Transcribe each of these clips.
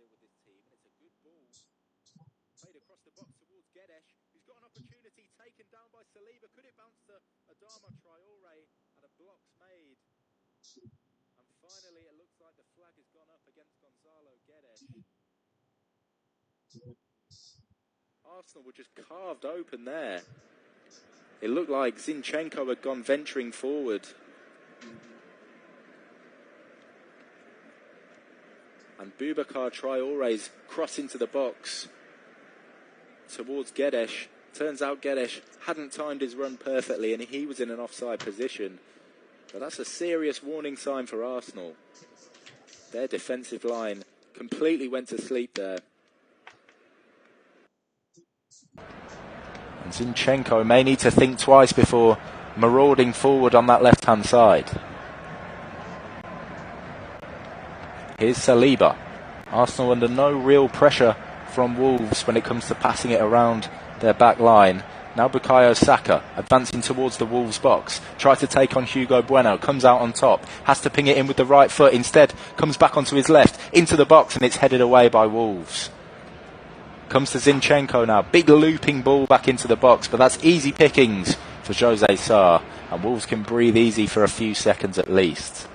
still with this team, and it's a good ball. Played across the box towards Guedes, who's got an opportunity taken down by Saliba. Could it bounce to Adama Traore? And a block's made. And finally, it looks like the flag has gone up against Gonzalo Guedes. Arsenal were just carved open there. It looked like Zinchenko had gone venturing forward. And Boubacar Traore's cross into the box towards Guedes. Turns out Guedes hadn't timed his run perfectly and he was in an offside position. But that's a serious warning sign for Arsenal. Their defensive line completely went to sleep there. And Zinchenko may need to think twice before marauding forward on that left-hand side. Here's Saliba. Arsenal under no real pressure from Wolves when it comes to passing it around their back line. Now Bukayo Saka advancing towards the Wolves box. Tries to take on Hugo Bueno. Comes out on top. Has to ping it in with the right foot. Instead comes back onto his left. Into the box and it's headed away by Wolves. Comes to Zinchenko now. Big looping ball back into the box. But that's easy pickings for Jose Sarr. And Wolves can breathe easy for a few seconds at least.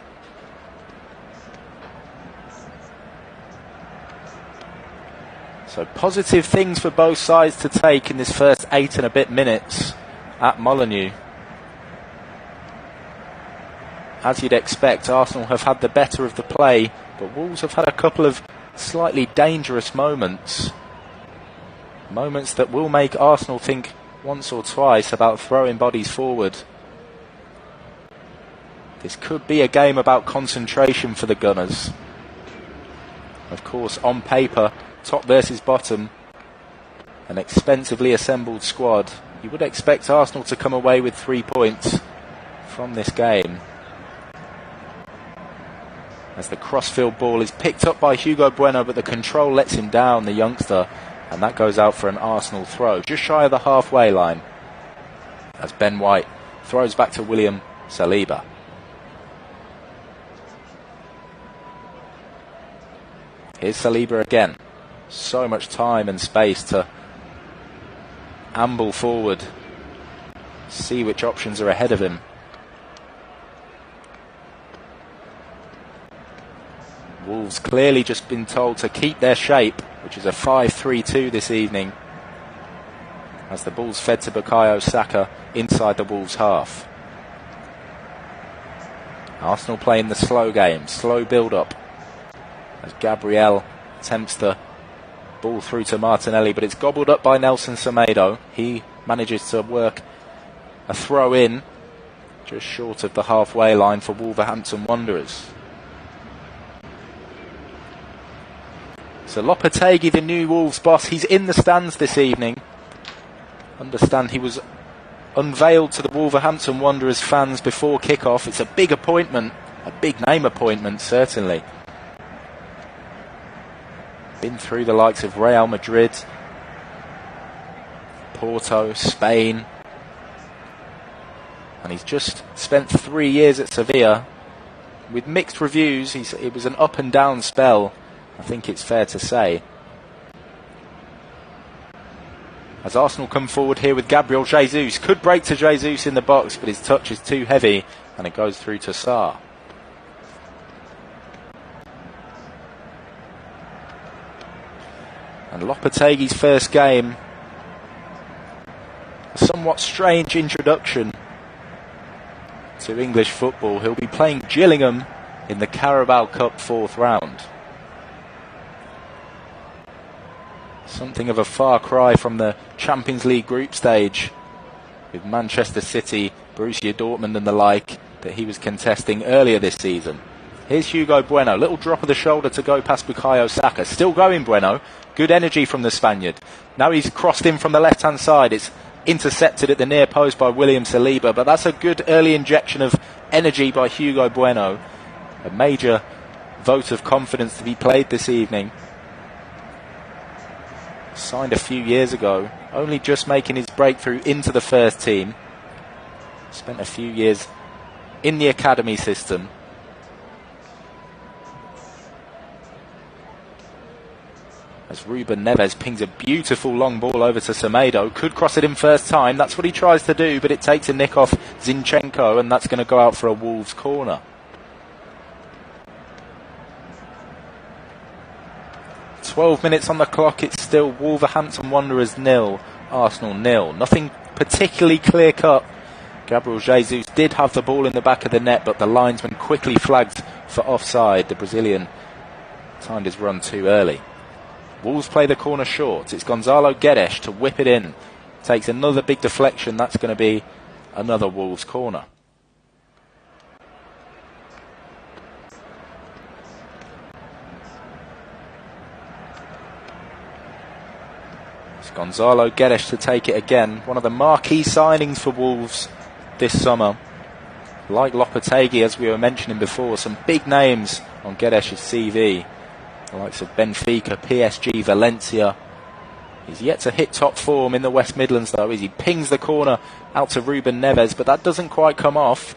So positive things for both sides to take in this first 8 and a bit minutes at Molineux. As you'd expect, Arsenal have had the better of the play, but Wolves have had a couple of slightly dangerous moments. Moments that will make Arsenal think once or twice about throwing bodies forward. This could be a game about concentration for the Gunners. Of course, on paper, top versus bottom, an expensively assembled squad. You would expect Arsenal to come away with 3 points from this game. As the crossfield ball is picked up by Hugo Bueno, but the control lets him down, the youngster, and that goes out for an Arsenal throw, just shy of the halfway line. As Ben White throws back to William Saliba. Here's Saliba again. So much time and space to amble forward, see which options are ahead of him. Wolves clearly just been told to keep their shape, which is a 5-3-2 this evening, as the ball's fed to Bukayo Saka inside the Wolves half. Arsenal playing the slow game, slow build-up, as Gabriel attempts to ball through to Martinelli, but it's gobbled up by Nelson Semedo. He manages to work a throw in just short of the halfway line for Wolverhampton Wanderers. So Lopetegui, the new Wolves boss, he's in the stands this evening. Understand he was unveiled to the Wolverhampton Wanderers fans before kick-off. It's a big appointment, a big name appointment certainly. Been through the likes of Real Madrid, Porto, Spain, and he's just spent 3 years at Sevilla with mixed reviews. It was an up and down spell, I think it's fair to say. As Arsenal come forward here with Gabriel Jesus, could break to Jesus in the box, but his touch is too heavy and it goes through to Sarr. And Lopetegui's first game, a somewhat strange introduction to English football. He'll be playing Gillingham in the Carabao Cup 4th round. Something of a far cry from the Champions League group stage with Manchester City, Borussia Dortmund and the like that he was contesting earlier this season. Here's Hugo Bueno, little drop of the shoulder to go past Bukayo Saka. Still going Bueno, good energy from the Spaniard. Now he's crossed in from the left hand side. It's intercepted at the near post by William Saliba, but that's a good early injection of energy by Hugo Bueno. A major vote of confidence to be played this evening. Signed a few years ago, only just making his breakthrough into the first team. Spent a few years in the academy system. as Ruben Neves pings a beautiful long ball over to Semedo. Could cross it in first time. That's what he tries to do, but it takes a nick off Zinchenko, and that's going to go out for a Wolves corner. "12 minutes on the clock. It's still Wolverhampton Wanderers 0, Arsenal 0. Nothing particularly clear-cut. Gabriel Jesus did have the ball in the back of the net, but the linesman quickly flagged for offside. The Brazilian timed his run too early. Wolves play the corner short. It's Gonzalo Guedes to whip it in. Takes another big deflection. That's going to be another Wolves corner. It's Gonzalo Guedes to take it again. One of the marquee signings for Wolves this summer. Like Lopetegui, as we were mentioning before, some big names on Guedes' CV. The likes of Benfica, PSG, Valencia. He's yet to hit top form in the West Midlands, though, as he pings the corner out to Ruben Neves, but that doesn't quite come off.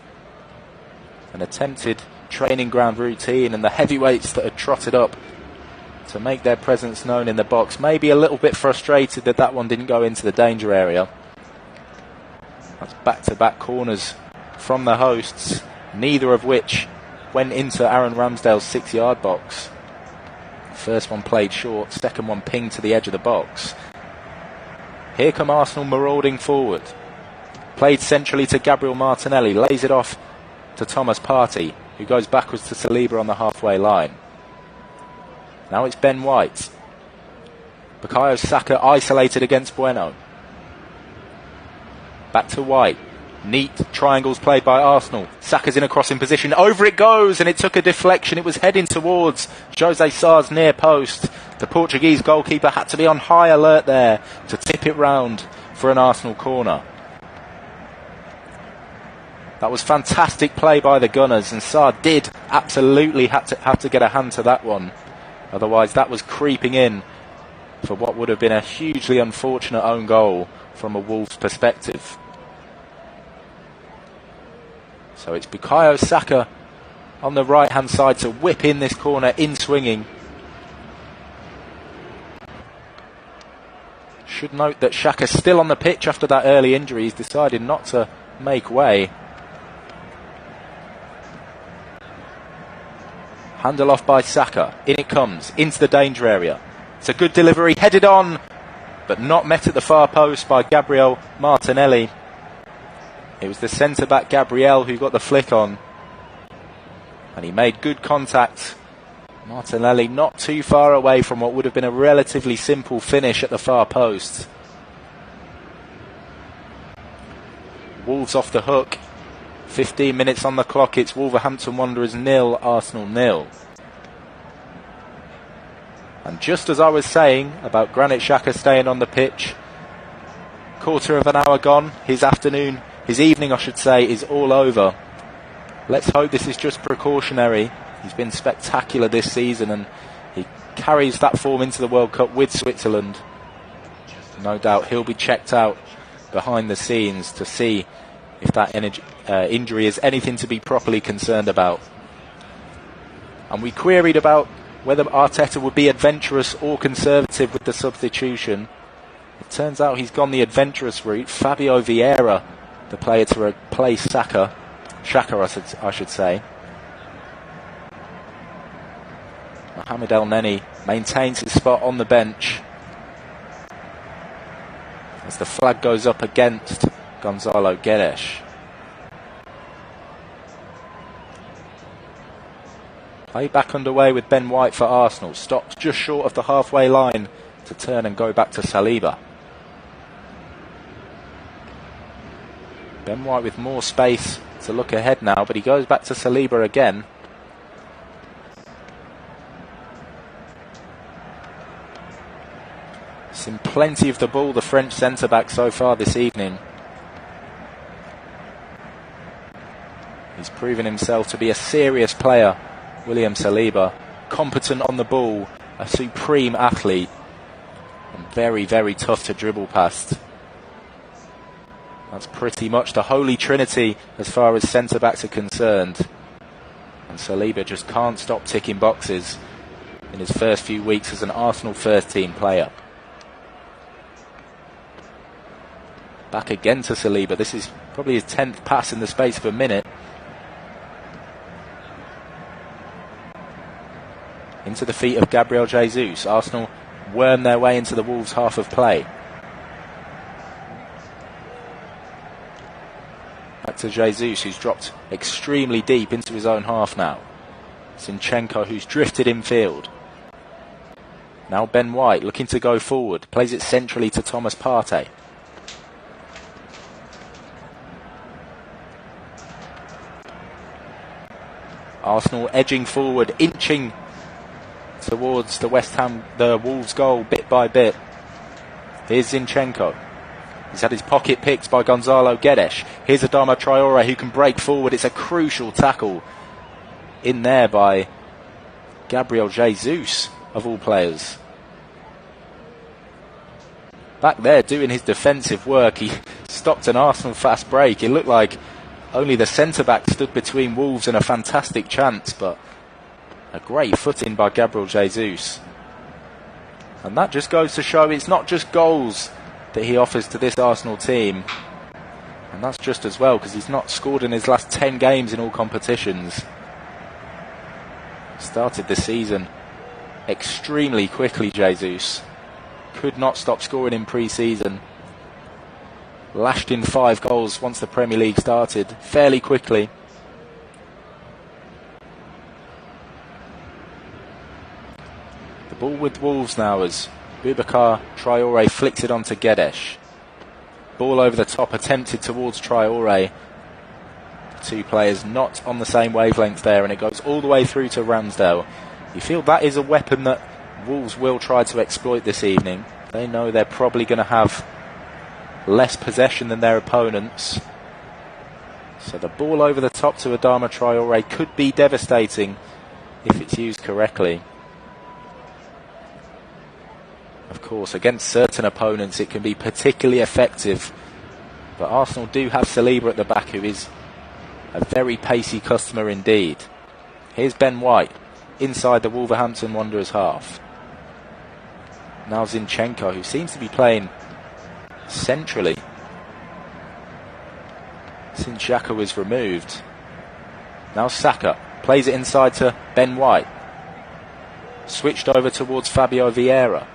An attempted training ground routine, and the heavyweights that had trotted up to make their presence known in the box maybe a little bit frustrated that that one didn't go into the danger area. That's back-to-back corners from the hosts, neither of which went into Aaron Ramsdale's 6-yard box. First one played short, second one pinged to the edge of the box. Here come Arsenal marauding forward. Played centrally to Gabriel Martinelli, lays it off to Thomas Partey, who goes backwards to Saliba on the halfway line. Now it's Ben White. Bukayo Saka isolated against Bueno. Back to White. Neat triangles played by Arsenal. Saka's in a crossing position. Over it goes, and it took a deflection. It was heading towards Jose Sá's near post. The Portuguese goalkeeper had to be on high alert there to tip it round for an Arsenal corner. That was fantastic play by the Gunners, and Sá did absolutely have to get a hand to that one. Otherwise, that was creeping in for what would have been a hugely unfortunate own goal from a Wolves perspective. So it's Bukayo Saka on the right-hand side to whip in this corner in swinging. Should note that Xhaka's still on the pitch after that early injury. He's decided not to make way. Handle off by Saka. In it comes, into the danger area. It's a good delivery, headed on, but not met at the far post by Gabriel Martinelli. It was the centre-back Gabriel who got the flick on, and he made good contact. Martinelli not too far away from what would have been a relatively simple finish at the far post. Wolves off the hook. 15 minutes on the clock. It's Wolverhampton Wanderers 0, Arsenal 0. And just as I was saying about Granit Xhaka staying on the pitch, quarter of an hour gone, his evening I should say, is all over. Let's hope this is just precautionary. He's been spectacular this season, and he carries that form into the World Cup with Switzerland. No doubt he'll be checked out behind the scenes to see if that injury is anything to be properly concerned about. And we queried about whether Arteta would be adventurous or conservative with the substitution. It turns out he's gone the adventurous route. Fabio Vieira, the player to replace Xhaka, I should say. Mohamed El Neni maintains his spot on the bench as the flag goes up against Gonzalo Guedes. Play back underway with Ben White for Arsenal. Stopped just short of the halfway line to turn and go back to Saliba. Ben White with more space to look ahead now, but he goes back to Saliba again. Seen plenty of the ball, the French centre-back, so far this evening. He's proven himself to be a serious player, William Saliba. Competent on the ball, a supreme athlete, and very, very tough to dribble past. That's pretty much the holy trinity as far as centre-backs are concerned. And Saliba just can't stop ticking boxes. in his first few weeks as an Arsenal first-team player. Back again to Saliba. This is probably his 10th pass in the space of a minute. Into the feet of Gabriel Jesus. Arsenal worm their way into the Wolves' half of play. Back to Jesus, who's dropped extremely deep into his own half now. Zinchenko, who's drifted infield. Now Ben White looking to go forward. Plays it centrally to Thomas Partey. Arsenal edging forward, inching towards the Wolves goal bit by bit. Here's Zinchenko. He's had his pocket picked by Gonzalo Guedes. Here's Adama Traore, who can break forward. It's a crucial tackle in there by Gabriel Jesus, of all players. Back there doing his defensive work. He stopped an Arsenal fast break. It looked like only the centre-back stood between Wolves and a fantastic chance, but a great footing by Gabriel Jesus. And that just goes to show it's not just goals that he offers to this Arsenal team. And that's just as well, because he's not scored in his last 10 games in all competitions. Started the season extremely quickly, Jesus. Could not stop scoring in pre-season. Lashed in 5 goals once the Premier League started, fairly quickly. The ball with Wolves now as Boubacar Traore flicks it onto Guedes. Ball over the top, attempted towards Traore. The two players not on the same wavelength there, and it goes all the way through to Ramsdale. You feel that is a weapon that Wolves will try to exploit this evening. They know they're probably going to have less possession than their opponents. So the ball over the top to Adama Traore could be devastating if it's used correctly. Of course, against certain opponents it can be particularly effective. But Arsenal do have Saliba at the back, who is a very pacey customer indeed. Here's Ben White inside the Wolverhampton Wanderers half. Now Zinchenko, who seems to be playing centrally since Xhaka was removed. Now Saka plays it inside to Ben White. Switched over towards Fabio Vieira.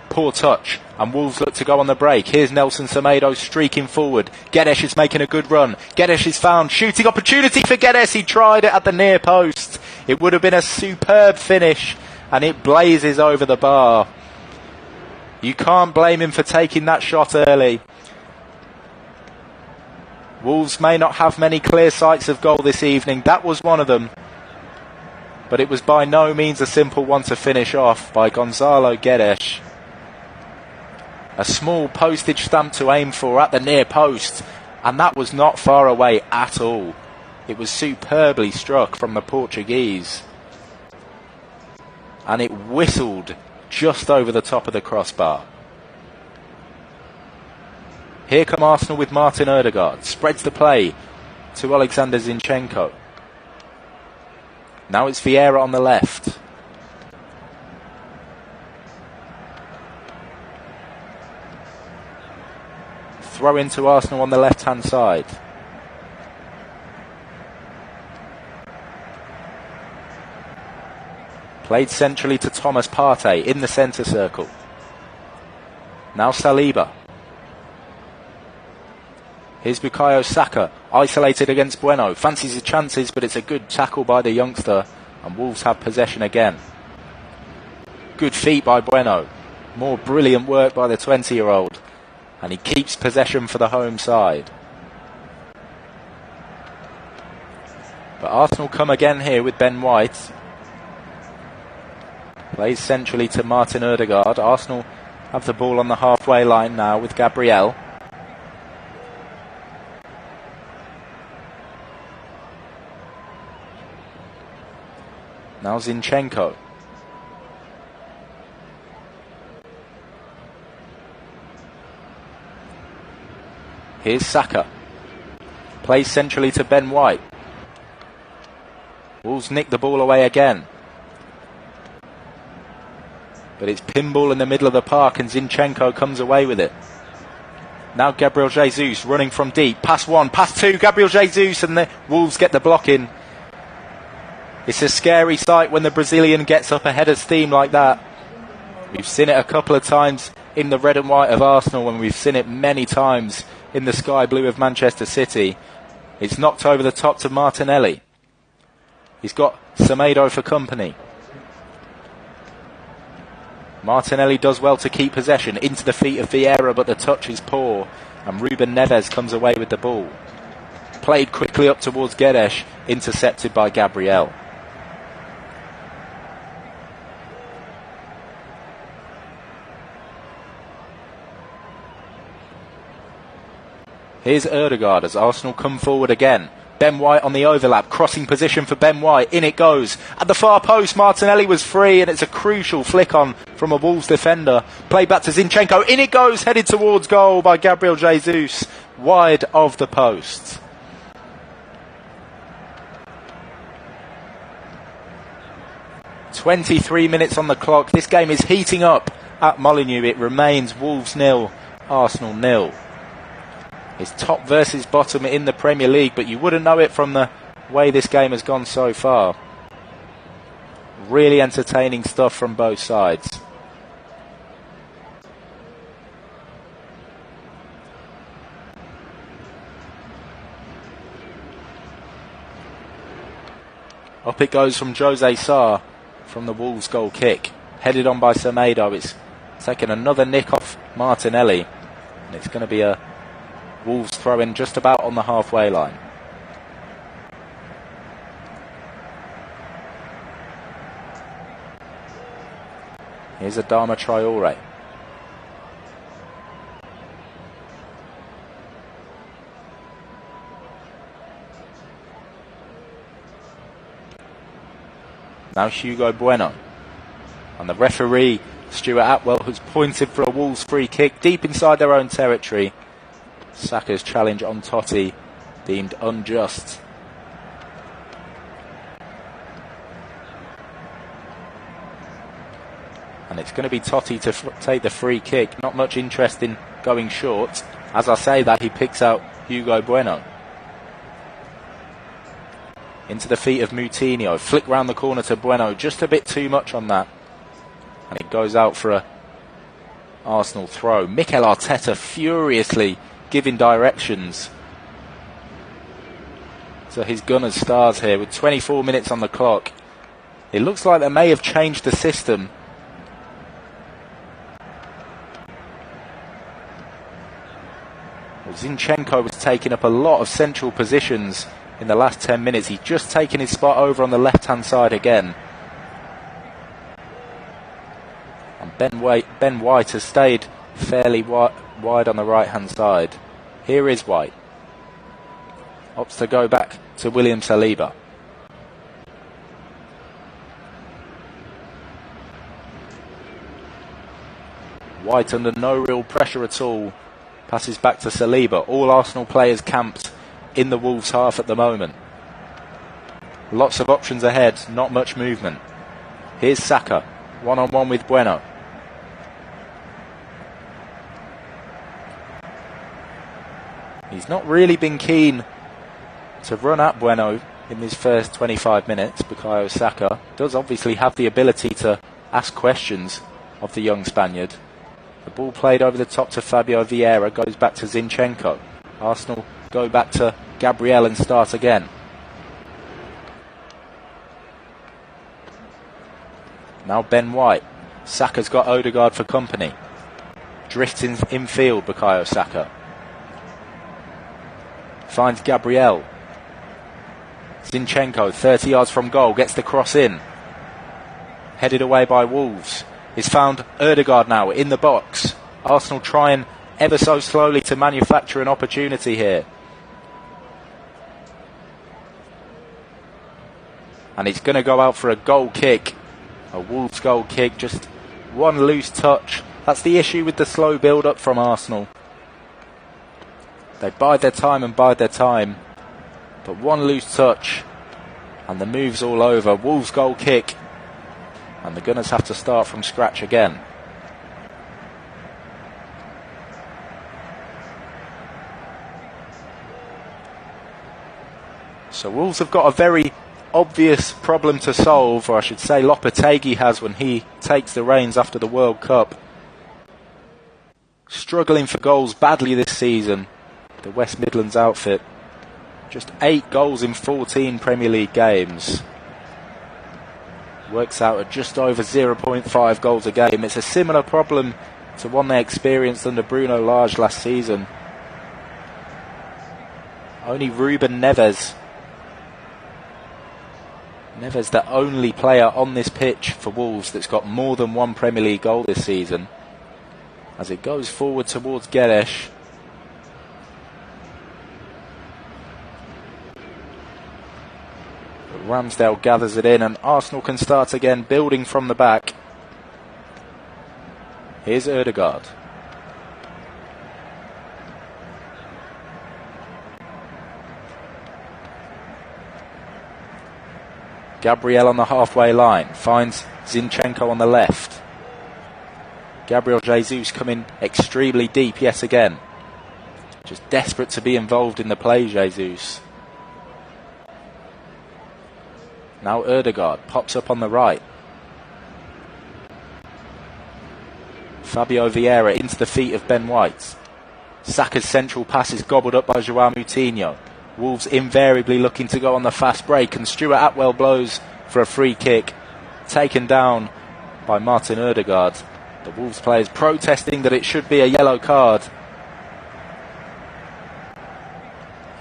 Poor touch, and Wolves look to go on the break. Here's Nelson Semedo streaking forward. Guedes is making a good run. Guedes is found. Shooting opportunity for Guedes. He tried it at the near post. It would have been a superb finish, and it blazes over the bar. You can't blame him for taking that shot early. Wolves may not have many clear sights of goal this evening. That was one of them. But it was by no means a simple one to finish off by Gonzalo Guedes. A small postage stamp to aim for at the near post, and that was not far away at all. It was superbly struck from the Portuguese, and it whistled just over the top of the crossbar. Here come Arsenal with Martin Ødegaard. Spreads the play to Alexander Zinchenko. Now it's Vieira on the left. Throw into Arsenal on the left-hand side. Played centrally to Thomas Partey in the centre circle. Now Saliba. Here's Bukayo Saka, isolated against Bueno. Fancies his chances, but it's a good tackle by the youngster, and Wolves have possession again. Good feet by Bueno. More brilliant work by the 20-year-old. And he keeps possession for the home side. But Arsenal come again here with Ben White. Plays centrally to Martin Ødegaard. Arsenal have the ball on the halfway line now with Gabriel. Now Zinchenko. Here's Saka. Plays centrally to Ben White. Wolves nick the ball away again. But it's pinball in the middle of the park and Zinchenko comes away with it. Now Gabriel Jesus running from deep. Pass one, pass two, Gabriel Jesus, and the Wolves get the block in. It's a scary sight when the Brazilian gets up ahead of steam like that. We've seen it a couple of times in the red and white of Arsenal, and we've seen it many times in the sky blue of Manchester City. It's knocked over the top to Martinelli. He's got Semedo for company. Martinelli does well to keep possession into the feet of Vieira, but the touch is poor, and Ruben Neves comes away with the ball. Played quickly up towards Guedes, intercepted by Gabriel. Here's Ødegaard as Arsenal come forward again. Ben White on the overlap, crossing position for Ben White. In it goes. At the far post, Martinelli was free, and it's a crucial flick on from a Wolves defender. Play back to Zinchenko. In it goes, headed towards goal by Gabriel Jesus. Wide of the post. "23 minutes on the clock. This game is heating up at Molineux. It remains Wolves 0, Arsenal 0. It's top versus bottom in the Premier League, but you wouldn't know it from the way this game has gone so far. Really entertaining stuff from both sides. Up it goes from Jose Sarr from the Wolves goal kick. Headed on by Semedo. It's taken another nick off Martinelli, and it's going to be a Wolves throw in just about on the halfway line. Here's Adama Traore. Now Hugo Bueno. And the referee, Stuart Atwell, has pointed for a Wolves free kick deep inside their own territory. Saka's challenge on Totti deemed unjust. And it's going to be Totti to take the free kick. Not much interest in going short. As I say that, he picks out Hugo Bueno. Into the feet of Moutinho. Flick round the corner to Bueno. Just a bit too much on that. And it goes out for a Arsenal throw. Mikel Arteta furiously giving directions to his Gunners stars here with 24 minutes on the clock. It looks like they may have changed the system. Well, Zinchenko was taking up a lot of central positions in the last 10 minutes. He's just taken his spot over on the left-hand side again. And Ben White has stayed fairly wide on the right-hand side. Here is White. Opts to go back to William Saliba. White under no real pressure at all. Passes back to Saliba. All Arsenal players camped in the Wolves half at the moment. Lots of options ahead, not much movement. Here's Saka, one-on-one with Bueno. He's not really been keen to run at Bueno in his first 25 minutes. Bukayo Saka does obviously have the ability to ask questions of the young Spaniard. The ball played over the top to Fabio Vieira, goes back to Zinchenko. Arsenal go back to Gabriel and start again. Now Ben White. Saka's got Ødegaard for company. Drifts in field, Bukayo Saka. Finds Gabriel. Zinchenko, 30 yards from goal, gets the cross in. Headed away by Wolves. He's found Ødegaard now in the box. Arsenal trying ever so slowly to manufacture an opportunity here. And it's going to go out for a goal kick. A Wolves goal kick, just one loose touch. That's the issue with the slow build-up from Arsenal. They bide their time and bide their time. But one loose touch and the move's all over. Wolves goal kick. And the Gunners have to start from scratch again. So Wolves have got a very obvious problem to solve, or I should say Lopetegui has when he takes the reins after the World Cup. Struggling for goals badly this season, the West Midlands outfit. Just 8 goals in 14 Premier League games. Works out at just over 0.5 goals a game. It's a similar problem to one they experienced under Bruno Lage last season. Only Ruben Neves, the only player on this pitch for Wolves that's got more than 1 Premier League goal this season. As it goes forward towards Geresh. But Ramsdale gathers it in, and Arsenal can start again, building from the back. Here's Ødegaard. Gabriel on the halfway line, finds Zinchenko on the left. Gabriel Jesus coming extremely deep yet again. Just desperate to be involved in the play, Jesus. Now Ødegaard pops up on the right. Fabio Vieira into the feet of Ben White. Saka's central pass is gobbled up by João Moutinho. Wolves invariably looking to go on the fast break, and Stuart Atwell blows for a free kick, taken down by Martin Ødegaard. The Wolves players protesting that it should be a yellow card.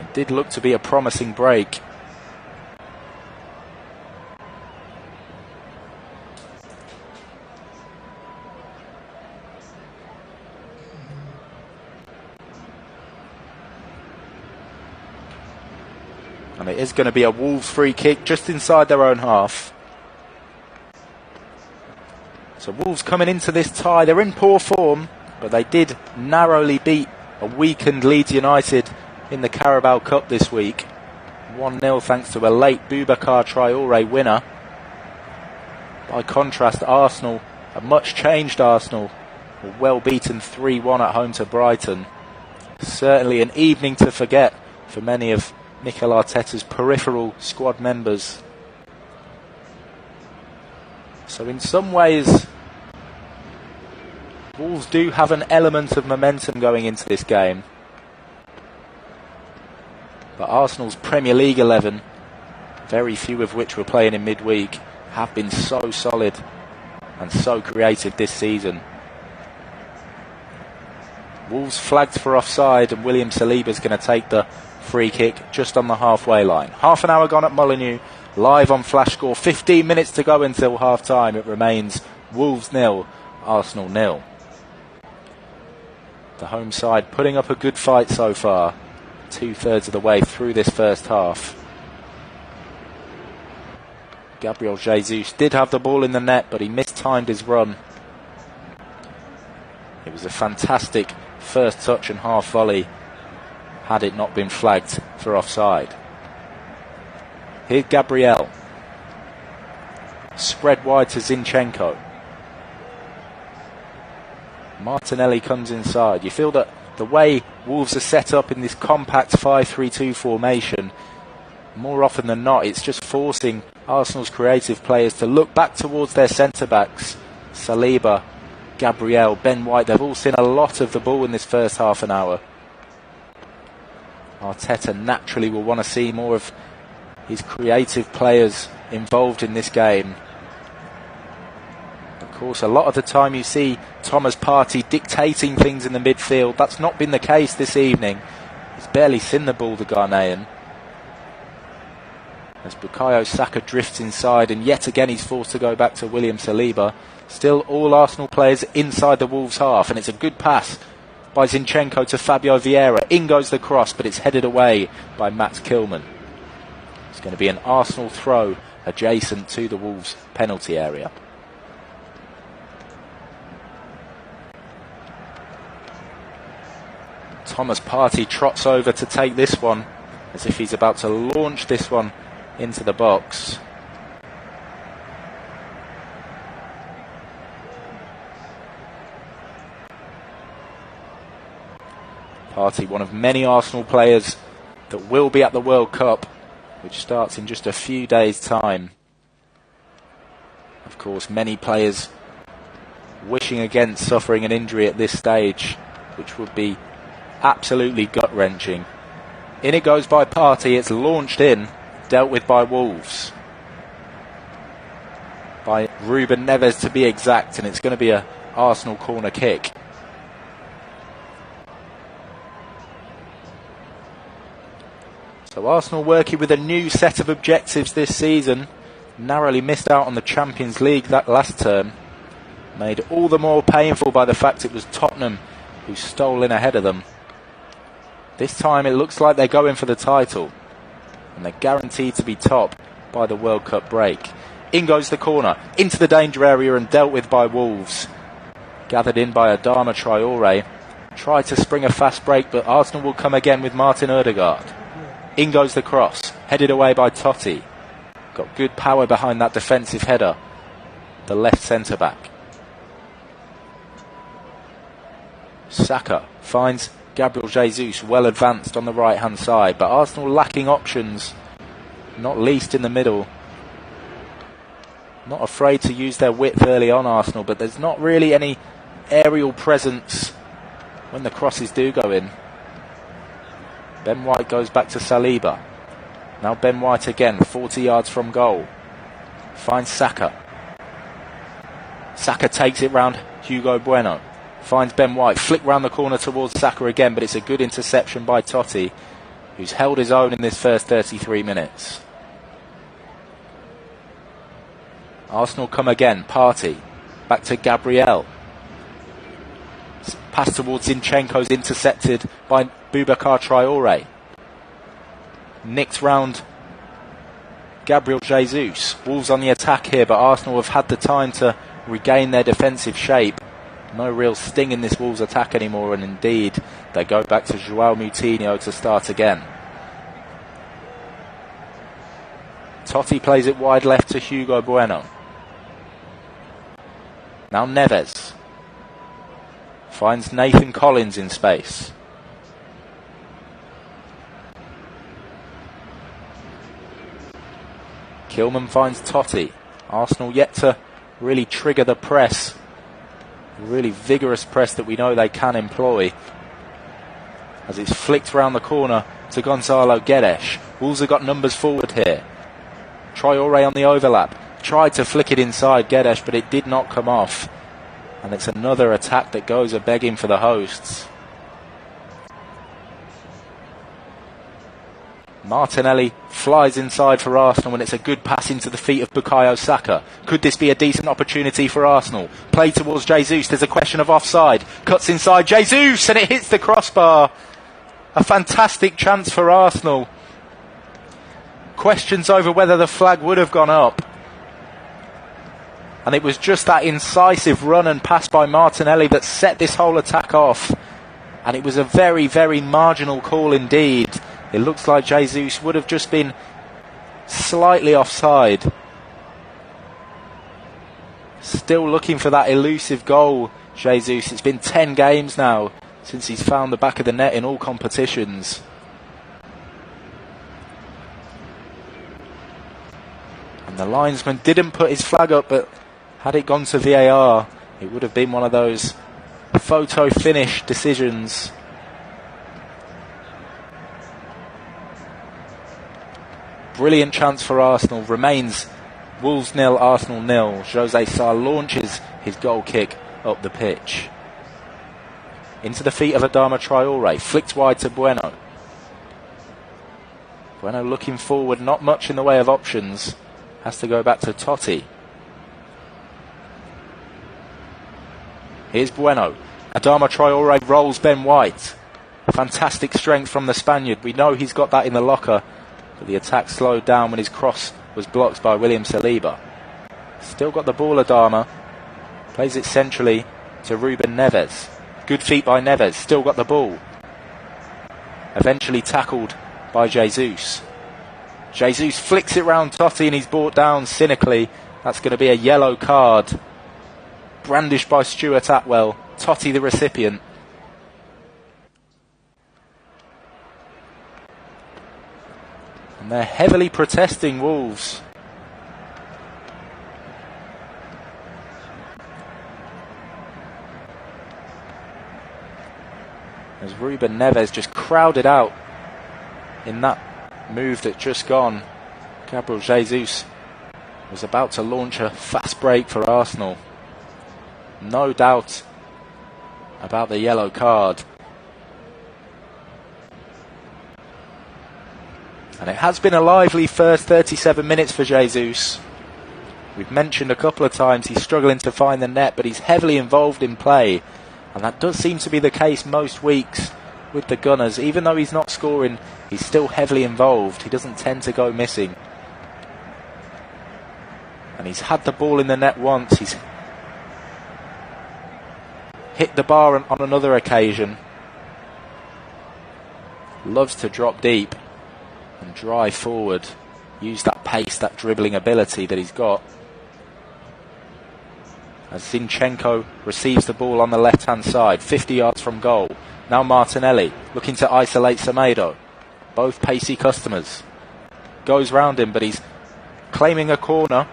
It did look to be a promising break. And it is going to be a Wolves free kick just inside their own half. So Wolves coming into this tie, they're in poor form, but they did narrowly beat a weakened Leeds United in the Carabao Cup this week. 1-0 thanks to a late Boubacar Traoré winner. By contrast, Arsenal, a much changed Arsenal, were well beaten 3-1 at home to Brighton. Certainly an evening to forget for many of Mikel Arteta's peripheral squad members. So in some ways, Wolves do have an element of momentum going into this game. But Arsenal's Premier League 11, very few of which were playing in midweek, have been so solid and so creative this season. Wolves flagged for offside, and William Saliba's going to take the free kick just on the halfway line. Half an hour gone at Molineux, live on Flash Score. 15 minutes to go until half time. It remains Wolves 0, Arsenal 0. The home side putting up a good fight so far, 2/3 of the way through this first half. Gabriel Jesus did have the ball in the net, but he mistimed his run. It was a fantastic first touch and half volley, had it not been flagged for offside. Here's Gabriel. Spread wide to Zinchenko. Martinelli comes inside. You feel that the way Wolves are set up in this compact 5-3-2 formation, more often than not, it's just forcing Arsenal's creative players to look back towards their centre-backs. Saliba, Gabriel, Ben White, they've all seen a lot of the ball in this first half an hour. Arteta naturally will want to see more of his creative players involved in this game. Of course, a lot of the time you see Thomas Partey dictating things in the midfield. That's not been the case this evening. He's barely seen the ball, the Ghanaian. As Bukayo Saka drifts inside, and yet again he's forced to go back to William Saliba. Still all Arsenal players inside the Wolves half, and it's a good pass by Zinchenko to Fabio Vieira. In goes the cross, but it's headed away by Max Kilman. It's going to be an Arsenal throw adjacent to the Wolves penalty area. Thomas Partey trots over to take this one, as if he's about to launch this one into the box. Partey, one of many Arsenal players that will be at the World Cup, which starts in just a few days' time. Of course, many players wishing against suffering an injury at this stage, which would be absolutely gut-wrenching. In it goes by Partey. It's launched in, dealt with by Wolves. By Ruben Neves to be exact, and it's going to be a Arsenal corner kick. So Arsenal working with a new set of objectives this season. Narrowly missed out on the Champions League that last term. Made all the more painful by the fact it was Tottenham who stole in ahead of them. This time it looks like they're going for the title, and they're guaranteed to be top by the World Cup break. In goes the corner, into the danger area and dealt with by Wolves. Gathered in by Adama Traore. Tried to spring a fast break, but Arsenal will come again with Martin Ødegaard. In goes the cross, headed away by Totti. Got good power behind that defensive header, the left centre-back. Saka finds Gabriel Jesus well advanced on the right-hand side, but Arsenal lacking options, not least in the middle. Not afraid to use their width early on, Arsenal, but there's not really any aerial presence when the crosses do go in. Ben White goes back to Saliba. Now Ben White again, 40 yards from goal. Finds Saka. Saka takes it round Hugo Bueno. Finds Ben White, flick round the corner towards Saka again, but it's a good interception by Totti, who's held his own in this first 33 minutes. Arsenal come again, Partey, back to Gabriel. Pass towards Zinchenko's intercepted by Boubacar Traore. Nicked round Gabriel Jesus. Wolves on the attack here, but Arsenal have had the time to regain their defensive shape. No real sting in this Wolves attack anymore, and indeed they go back to João Moutinho to start again. Totti plays it wide left to Hugo Bueno. Now Neves finds Nathan Collins in space. Kilman finds Totti. Arsenal yet to really trigger the press. A really vigorous press that we know they can employ. As it's flicked round the corner to Gonzalo Guedes. Wolves have got numbers forward here. Traore on the overlap. Tried to flick it inside Guedes, but it did not come off. And it's another attack that goes a-begging for the hosts. Martinelli flies inside for Arsenal, and it's a good pass into the feet of Bukayo Saka. Could this be a decent opportunity for Arsenal? Play towards Jesus. There's a question of offside. Cuts inside Jesus, and it hits the crossbar. A fantastic chance for Arsenal. Questions over whether the flag would have gone up. And it was just that incisive run and pass by Martinelli that set this whole attack off. And it was a very, very marginal call indeed. It looks like Jesus would have just been slightly offside. Still looking for that elusive goal, Jesus. It's been 10 games now since he's found the back of the net in all competitions. And the linesman didn't put his flag up, but had it gone to VAR, it would have been one of those photo finish decisions. Brilliant chance for Arsenal. Remains Wolves 0, Arsenal 0. Jose Sarr launches his goal kick up the pitch. Into the feet of Adama Traore. Flicked wide to Bueno. Bueno looking forward, not much in the way of options. Has to go back to Totti. Here's Bueno. Adama Traore rolls Ben White. Fantastic strength from the Spaniard. We know he's got that in the locker. But the attack slowed down when his cross was blocked by William Saliba. Still got the ball, Adama. Plays it centrally to Ruben Neves. Good feet by Neves. Still got the ball. Eventually tackled by Jesus. Jesus flicks it round Totti and he's brought down cynically. That's going to be a yellow card. Brandished by Stuart Atwell. Totti the recipient. they're heavily protesting Wolves. As Ruben Neves just crowded out in that move that just gone. Gabriel Jesus was about to launch a fast break for Arsenal. No doubt about the yellow card. And it has been a lively first 37 minutes for Jesus. We've mentioned a couple of times he's struggling to find the net, but he's heavily involved in play. And that does seem to be the case most weeks with the Gunners. Even though he's not scoring, he's still heavily involved. He doesn't tend to go missing. And he's had the ball in the net once. He's hit the bar on another occasion. Loves to drop deep and drive forward. Use that pace, that dribbling ability that he's got. As Zinchenko receives the ball on the left-hand side, 50 yards from goal. Now Martinelli looking to isolate Semedo. Both pacey customers. Goes round him, but he's claiming a corner.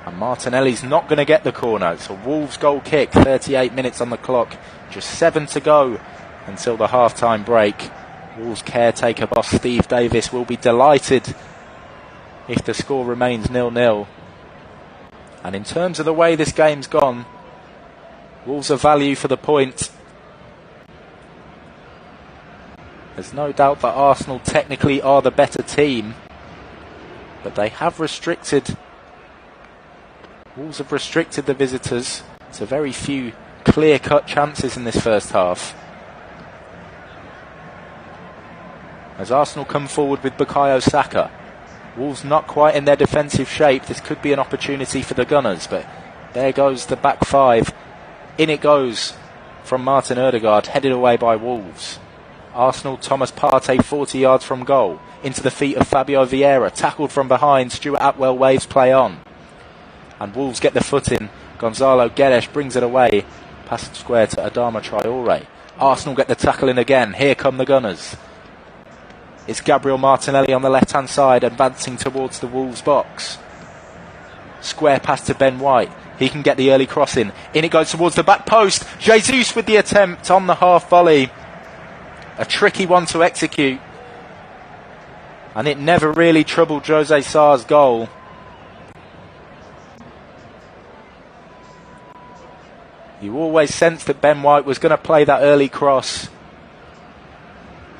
And Martinelli's not going to get the corner. It's a Wolves goal kick, 38 minutes on the clock. Just 7 to go until the half-time break. Wolves caretaker boss Steve Davis will be delighted if the score remains 0-0. And in terms of the way this game's gone, Wolves are value for the point. There's no doubt that Arsenal technically are the better team, but they have restricted... Wolves have restricted the visitors to very few clear-cut chances in this first half. As Arsenal come forward with Bukayo Saka. Wolves not quite in their defensive shape. This could be an opportunity for the Gunners, but there goes the back five. In it goes from Martin Ødegaard, headed away by Wolves. Arsenal, Thomas Partey 40 yards from goal. Into the feet of Fabio Vieira, tackled from behind. Stuart Atwell waves play on. And Wolves get the foot in. Gonzalo Guedes brings it away. Past square to Adama Traore. Arsenal get the tackle in again. Here come the Gunners. It's Gabriel Martinelli on the left-hand side, advancing towards the Wolves box. Square pass to Ben White. He can get the early cross in. In it goes towards the back post. Jesus with the attempt on the half volley. A tricky one to execute. And it never really troubled Jose Sarr's goal. You always sensed that Ben White was going to play that early cross.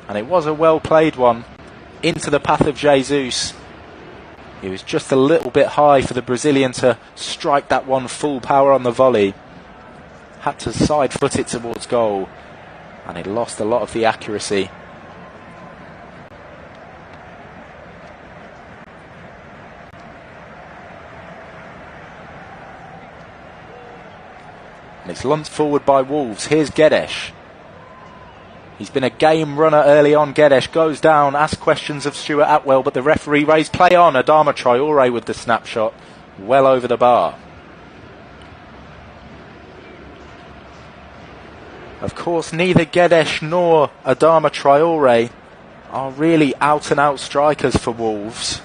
And it was a well-played one into the path of Jesus. He was just a little bit high for the Brazilian to strike that one full power on the volley. Had to side foot it towards goal. And it lost a lot of the accuracy. And it's lumped forward by Wolves. Here's Guedes. He's been a game runner early on. Guedes goes down, asks questions of Stuart Atwell, but the referee raised play on. Adama Traore with the snapshot, well over the bar. Of course, neither Guedes nor Adama Traore are really out-and-out strikers for Wolves.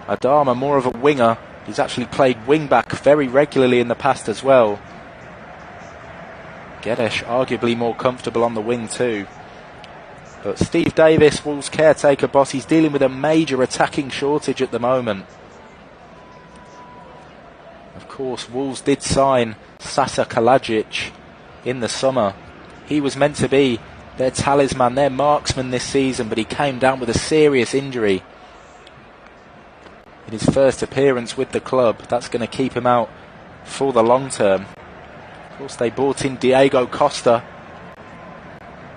Adama more of a winger. He's actually played wing-back very regularly in the past as well. Guedes arguably more comfortable on the wing too. But Steve Davis, Wolves caretaker boss, he's dealing with a major attacking shortage at the moment. Of course, Wolves did sign Sasa Kalajic in the summer. He was meant to be their talisman, their marksman this season, but he came down with a serious injury in his first appearance with the club. That's going to keep him out for the long term. Of course, they brought in Diego Costa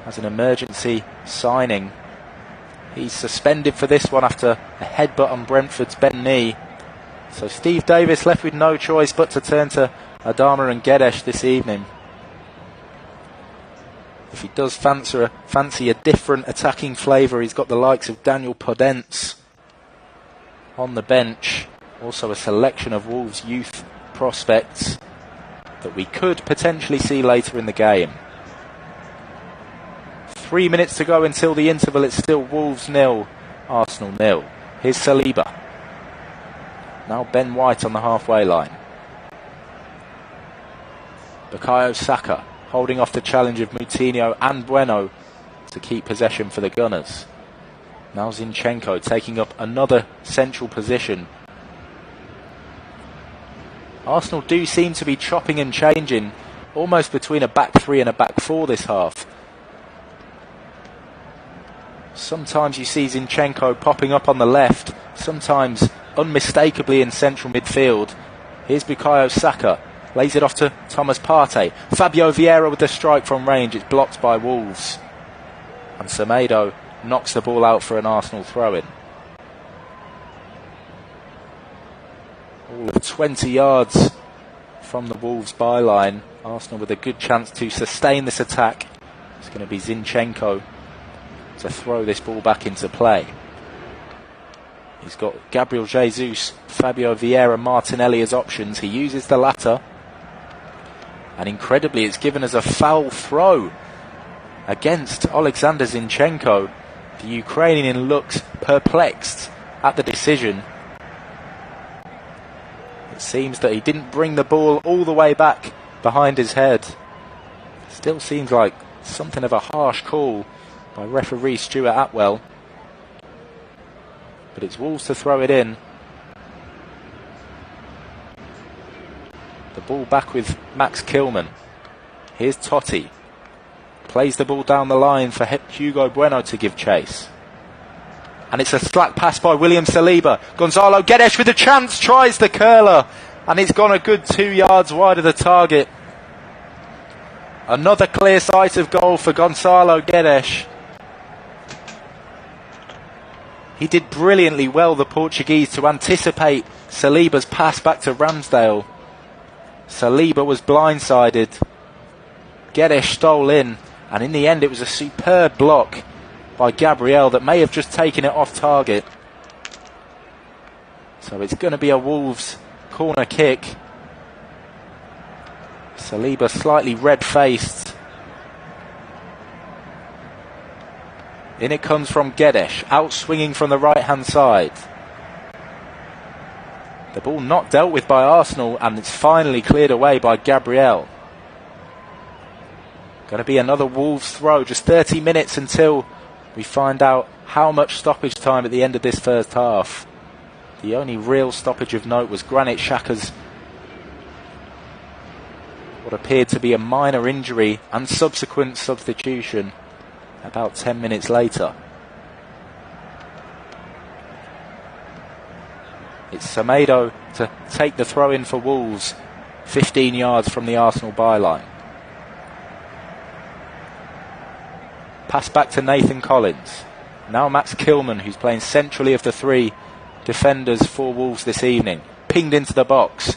as an emergency signing. He's suspended for this one after a headbutt on Brentford's bent knee. So Steve Davis left with no choice but to turn to Adama and Guedes this evening. If he does fancy a different attacking flavour, he's got the likes of Daniel Podence on the bench. Also a selection of Wolves' youth prospects that we could potentially see later in the game. 3 minutes to go until the interval. It's still Wolves 0, Arsenal 0. Here's Saliba. Now Ben White on the halfway line. Bukayo Saka holding off the challenge of Moutinho and Bueno to keep possession for the Gunners. Now Zinchenko taking up another central position. Arsenal do seem to be chopping and changing, almost between a back three and a back four this half. Sometimes you see Zinchenko popping up on the left, sometimes unmistakably in central midfield. Here's Bukayo Saka, lays it off to Thomas Partey. Fabio Vieira with the strike from range, it's blocked by Wolves. And Semedo knocks the ball out for an Arsenal throw-in. All of 20 yards from the Wolves byline. Arsenal with a good chance to sustain this attack. It's going to be Zinchenko to throw this ball back into play. He's got Gabriel Jesus, Fabio Vieira, Martinelli as options. He uses the latter. And incredibly, it's given us a foul throw against Alexander Zinchenko. The Ukrainian looks perplexed at the decision. It seems that he didn't bring the ball all the way back behind his head. Still seems like something of a harsh call by referee Stuart Atwell. But it's Wolves to throw it in. The ball back with Max Kilman. Here's Totti. Plays the ball down the line for Hugo Bueno to give chase. And it's a slack pass by William Saliba. Gonzalo Guedes with a chance, tries the curler. And it's gone a good 2 yards wide of the target. Another clear sight of goal for Gonzalo Guedes. He did brilliantly well, the Portuguese, to anticipate Saliba's pass back to Ramsdale. Saliba was blindsided. Guedes stole in. And in the end, it was a superb block by Gabriel that may have just taken it off target. So it's going to be a Wolves corner kick. Saliba slightly red-faced. In it comes from Guedes, out swinging from the right-hand side. The ball not dealt with by Arsenal, and it's finally cleared away by Gabriel. Going to be another Wolves throw, just 30 minutes until we find out how much stoppage time at the end of this first half. The only real stoppage of note was Granit Xhaka's what appeared to be a minor injury and subsequent substitution about 10 minutes later. It's Semedo to take the throw in for Wolves, 15 yards from the Arsenal byline. Pass back to Nathan Collins. Now Max Kilman, who's playing centrally of the three defenders for Wolves this evening. Pinged into the box.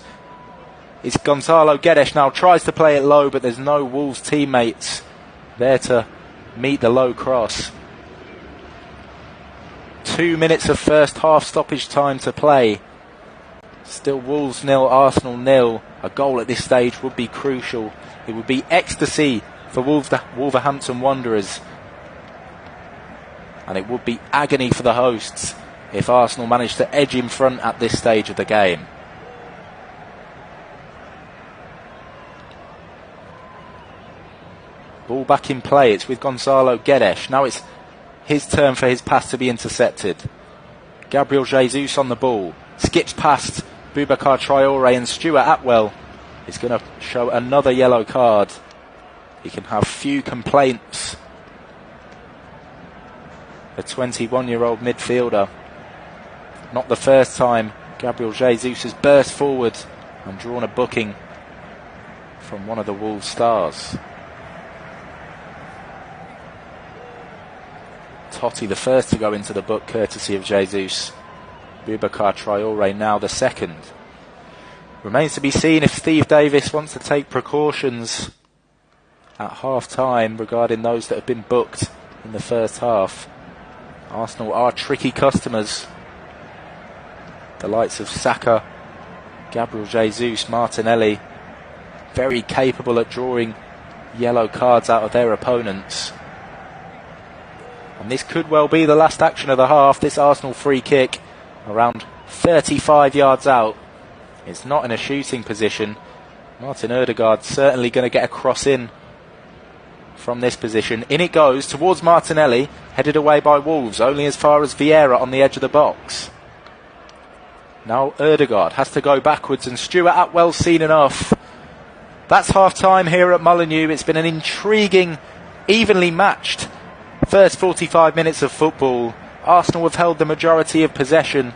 It's Gonzalo Guedes now, tries to play it low, but there's no Wolves teammates there to meet the low cross. 2 minutes of first half stoppage time to play. Still Wolves 0, Arsenal 0. A goal at this stage would be crucial. It would be ecstasy for Wolverhampton Wanderers. And it would be agony for the hosts if Arsenal managed to edge in front at this stage of the game. Ball back in play, it's with Gonzalo Guedes. Now it's his turn for his pass to be intercepted. Gabriel Jesus on the ball. Skips past Boubacar Traoré, and Stuart Atwell is going to show another yellow card. He can have few complaints. The 21-year-old midfielder. Not the first time Gabriel Jesus has burst forward and drawn a booking from one of the Wolves stars. Totti the first to go into the book, courtesy of Jesus. Boubacar Traoré now the second. Remains to be seen if Steve Davis wants to take precautions at half-time regarding those that have been booked in the first half. Arsenal are tricky customers. The likes of Saka, Gabriel Jesus, Martinelli, very capable at drawing yellow cards out of their opponents. And this could well be the last action of the half. This Arsenal free kick around 35 yards out. It's not in a shooting position. Martin Ødegaard certainly going to get a cross in from this position. In it goes towards Martinelli, headed away by Wolves, only as far as Vieira on the edge of the box. Now Ødegaard has to go backwards, and Stuart Atwell's seen enough. That's half-time here at Molineux. It's been an intriguing, evenly matched first 45 minutes of football. Arsenal have held the majority of possession,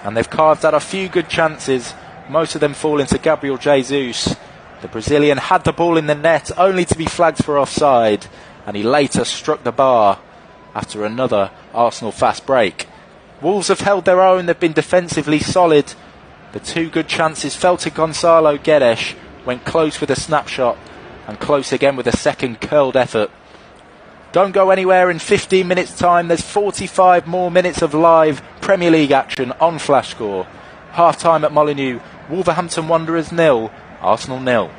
and they've carved out a few good chances. Most of them fall into Gabriel Jesus. The Brazilian had the ball in the net, only to be flagged for offside, and he later struck the bar after another Arsenal fast break. Wolves have held their own. They've been defensively solid. The two good chances fell to Gonçalo Guedes, went close with a snapshot, and close again with a second curled effort. Don't go anywhere. In 15 minutes time there's 45 more minutes of live Premier League action on Flash Score. Half time at Molineux. Wolverhampton Wanderers 0, Arsenal 0.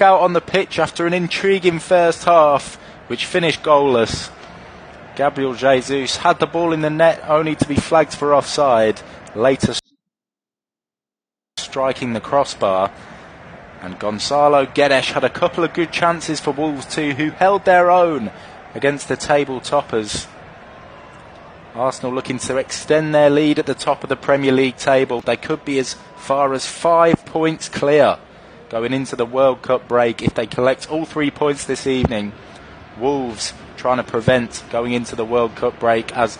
back out on the pitch after an intriguing first half, which finished goalless. Gabriel Jesus had the ball in the net, only to be flagged for offside, later striking the crossbar. And Gonzalo Guedes had a couple of good chances for Wolves too, who held their own against the table toppers. Arsenal looking to extend their lead at the top of the Premier League table. They could be as far as 5 points clear going into the World Cup break if they collect all 3 points this evening. Wolves trying to prevent going into the World Cup break, as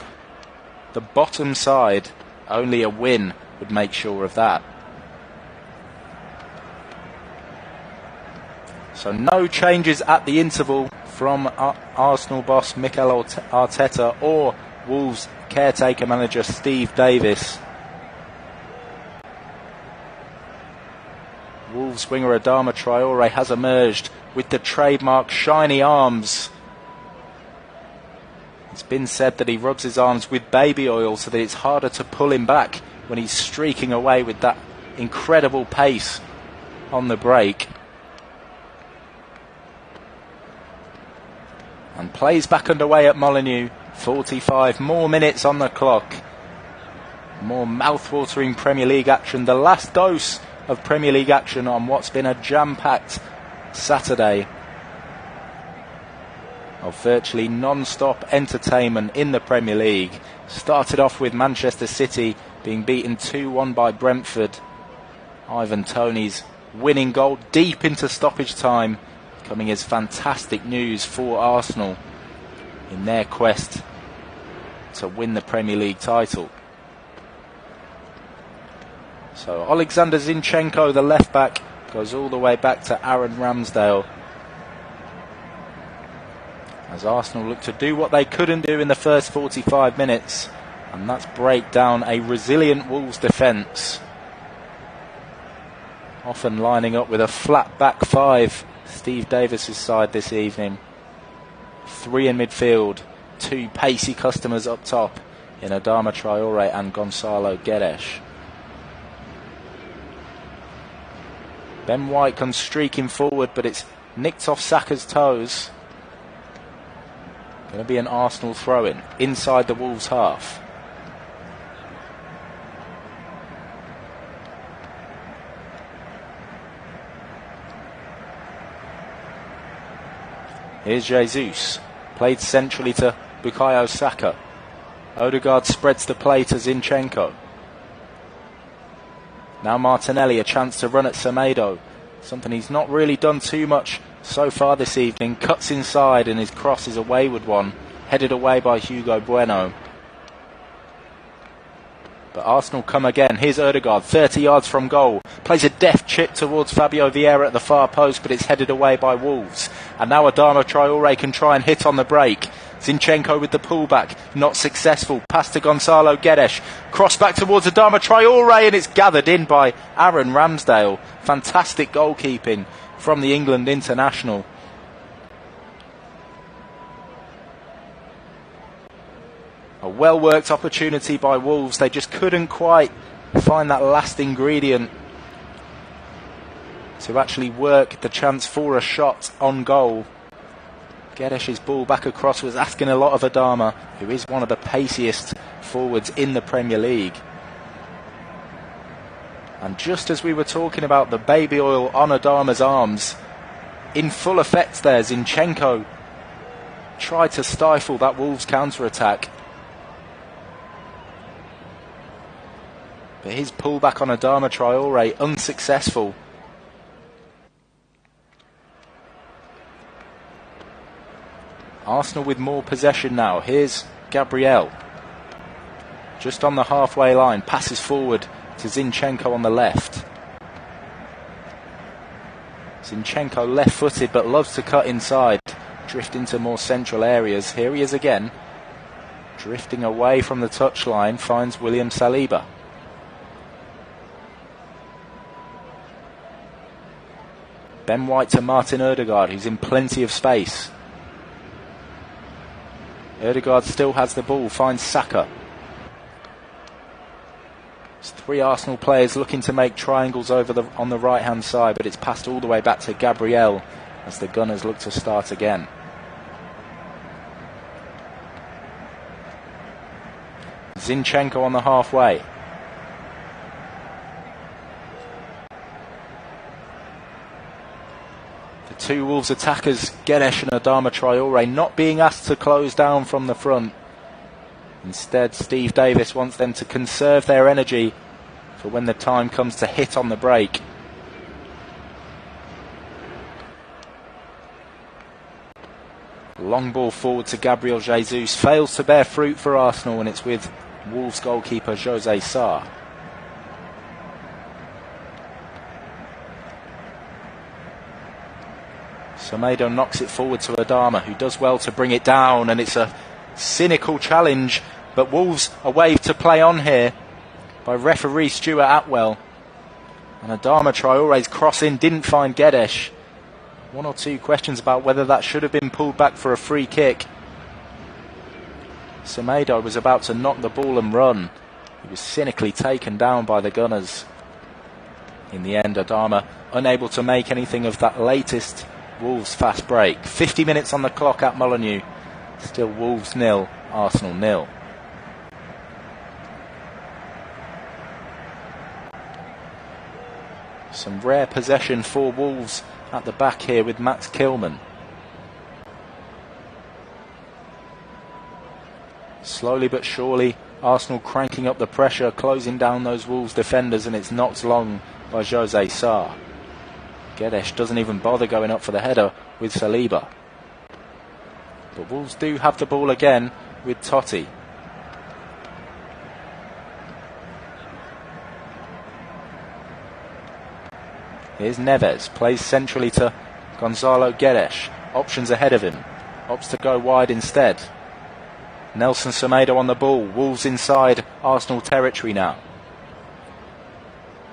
the bottom side, only a win would make sure of that. So no changes at the interval from Arsenal boss Mikel Arteta or Wolves caretaker manager Steve Davis. Wolves winger Adama Traore has emerged with the trademark shiny arms. It's been said that he rubs his arms with baby oil so that it's harder to pull him back when he's streaking away with that incredible pace on the break. And plays back underway at Molineux. 45 more minutes on the clock. More mouth-watering Premier League action. The last dose of Premier League action on what's been a jam-packed Saturday of virtually non-stop entertainment in the Premier League. Started off with Manchester City being beaten 2-1 by Brentford. Ivan Toney's winning goal deep into stoppage time, coming as fantastic news for Arsenal in their quest to win the Premier League title. So Alexander Zinchenko, the left back, goes all the way back to Aaron Ramsdale, as Arsenal look to do what they couldn't do in the first 45 minutes, and that's break down a resilient Wolves defence, often lining up with a flat back five. Steve Davis's side this evening. 3 in midfield, 2 pacey customers up top in Adama Traore and Gonzalo Guedes. Ben White comes streaking forward, but it's nicked off Saka's toes. Going to be an Arsenal throw-in inside the Wolves half. Here's Jesus, played centrally to Bukayo Saka. Odegaard spreads the play to Zinchenko. Now Martinelli, a chance to run at Semedo, something he's not really done too much so far this evening. Cuts inside and his cross is a wayward one, headed away by Hugo Bueno. But Arsenal come again. Here's Odegaard, 30 yards from goal. Plays a deft chip towards Fabio Vieira at the far post, but it's headed away by Wolves. And now Adama Traore can try and hit on the break. Zinchenko with the pullback, not successful. Pass to Gonzalo Guedes. Cross back towards Adama Traore, and it's gathered in by Aaron Ramsdale. Fantastic goalkeeping from the England international. A well-worked opportunity by Wolves. They just couldn't quite find that last ingredient to actually work the chance for a shot on goal. Guedes's ball back across was asking a lot of Adama, who is one of the paciest forwards in the Premier League. And just as we were talking about the baby oil on Adama's arms, in full effect there, Zinchenko tried to stifle that Wolves counter-attack. But his pullback on Adama Traore unsuccessful. Arsenal with more possession now. Here's Gabriel, just on the halfway line, passes forward to Zinchenko on the left. Zinchenko left-footed but loves to cut inside, drift into more central areas. Here he is again, drifting away from the touchline, finds William Saliba. Ben White to Martin Odegaard, who's in plenty of space. Odegaard still has the ball, finds Saka. There's 3 Arsenal players looking to make triangles on the right hand side, but it's passed all the way back to Gabriel as the Gunners look to start again. Zinchenko on the halfway. The 2 Wolves attackers, Guedes and Adama Traore, not being asked to close down from the front. Instead, Steve Davis wants them to conserve their energy for when the time comes to hit on the break. Long ball forward to Gabriel Jesus, fails to bear fruit for Arsenal, and it's with Wolves goalkeeper Jose Sarr. Semedo knocks it forward to Adama, who does well to bring it down, and it's a cynical challenge, but Wolves are waved to play on here by referee Stuart Atwell. And Adama Traore's cross in didn't find Guedes. 1 or 2 questions about whether that should have been pulled back for a free kick. Semedo was about to knock the ball and run. He was cynically taken down by the Gunners. In the end, Adama unable to make anything of that latest Wolves fast break. 50 minutes on the clock at Molineux. Still Wolves 0, Arsenal 0. Some rare possession for Wolves at the back here with Max Kilman. Slowly but surely, Arsenal cranking up the pressure, closing down those Wolves defenders, and it's knocked long by Jose Sarr. Guedes doesn't even bother going up for the header with Saliba. But Wolves do have the ball again with Totti. Here's Neves, plays centrally to Gonzalo Guedes. Options ahead of him. Opts to go wide instead. Nelson Semedo on the ball. Wolves inside Arsenal territory now.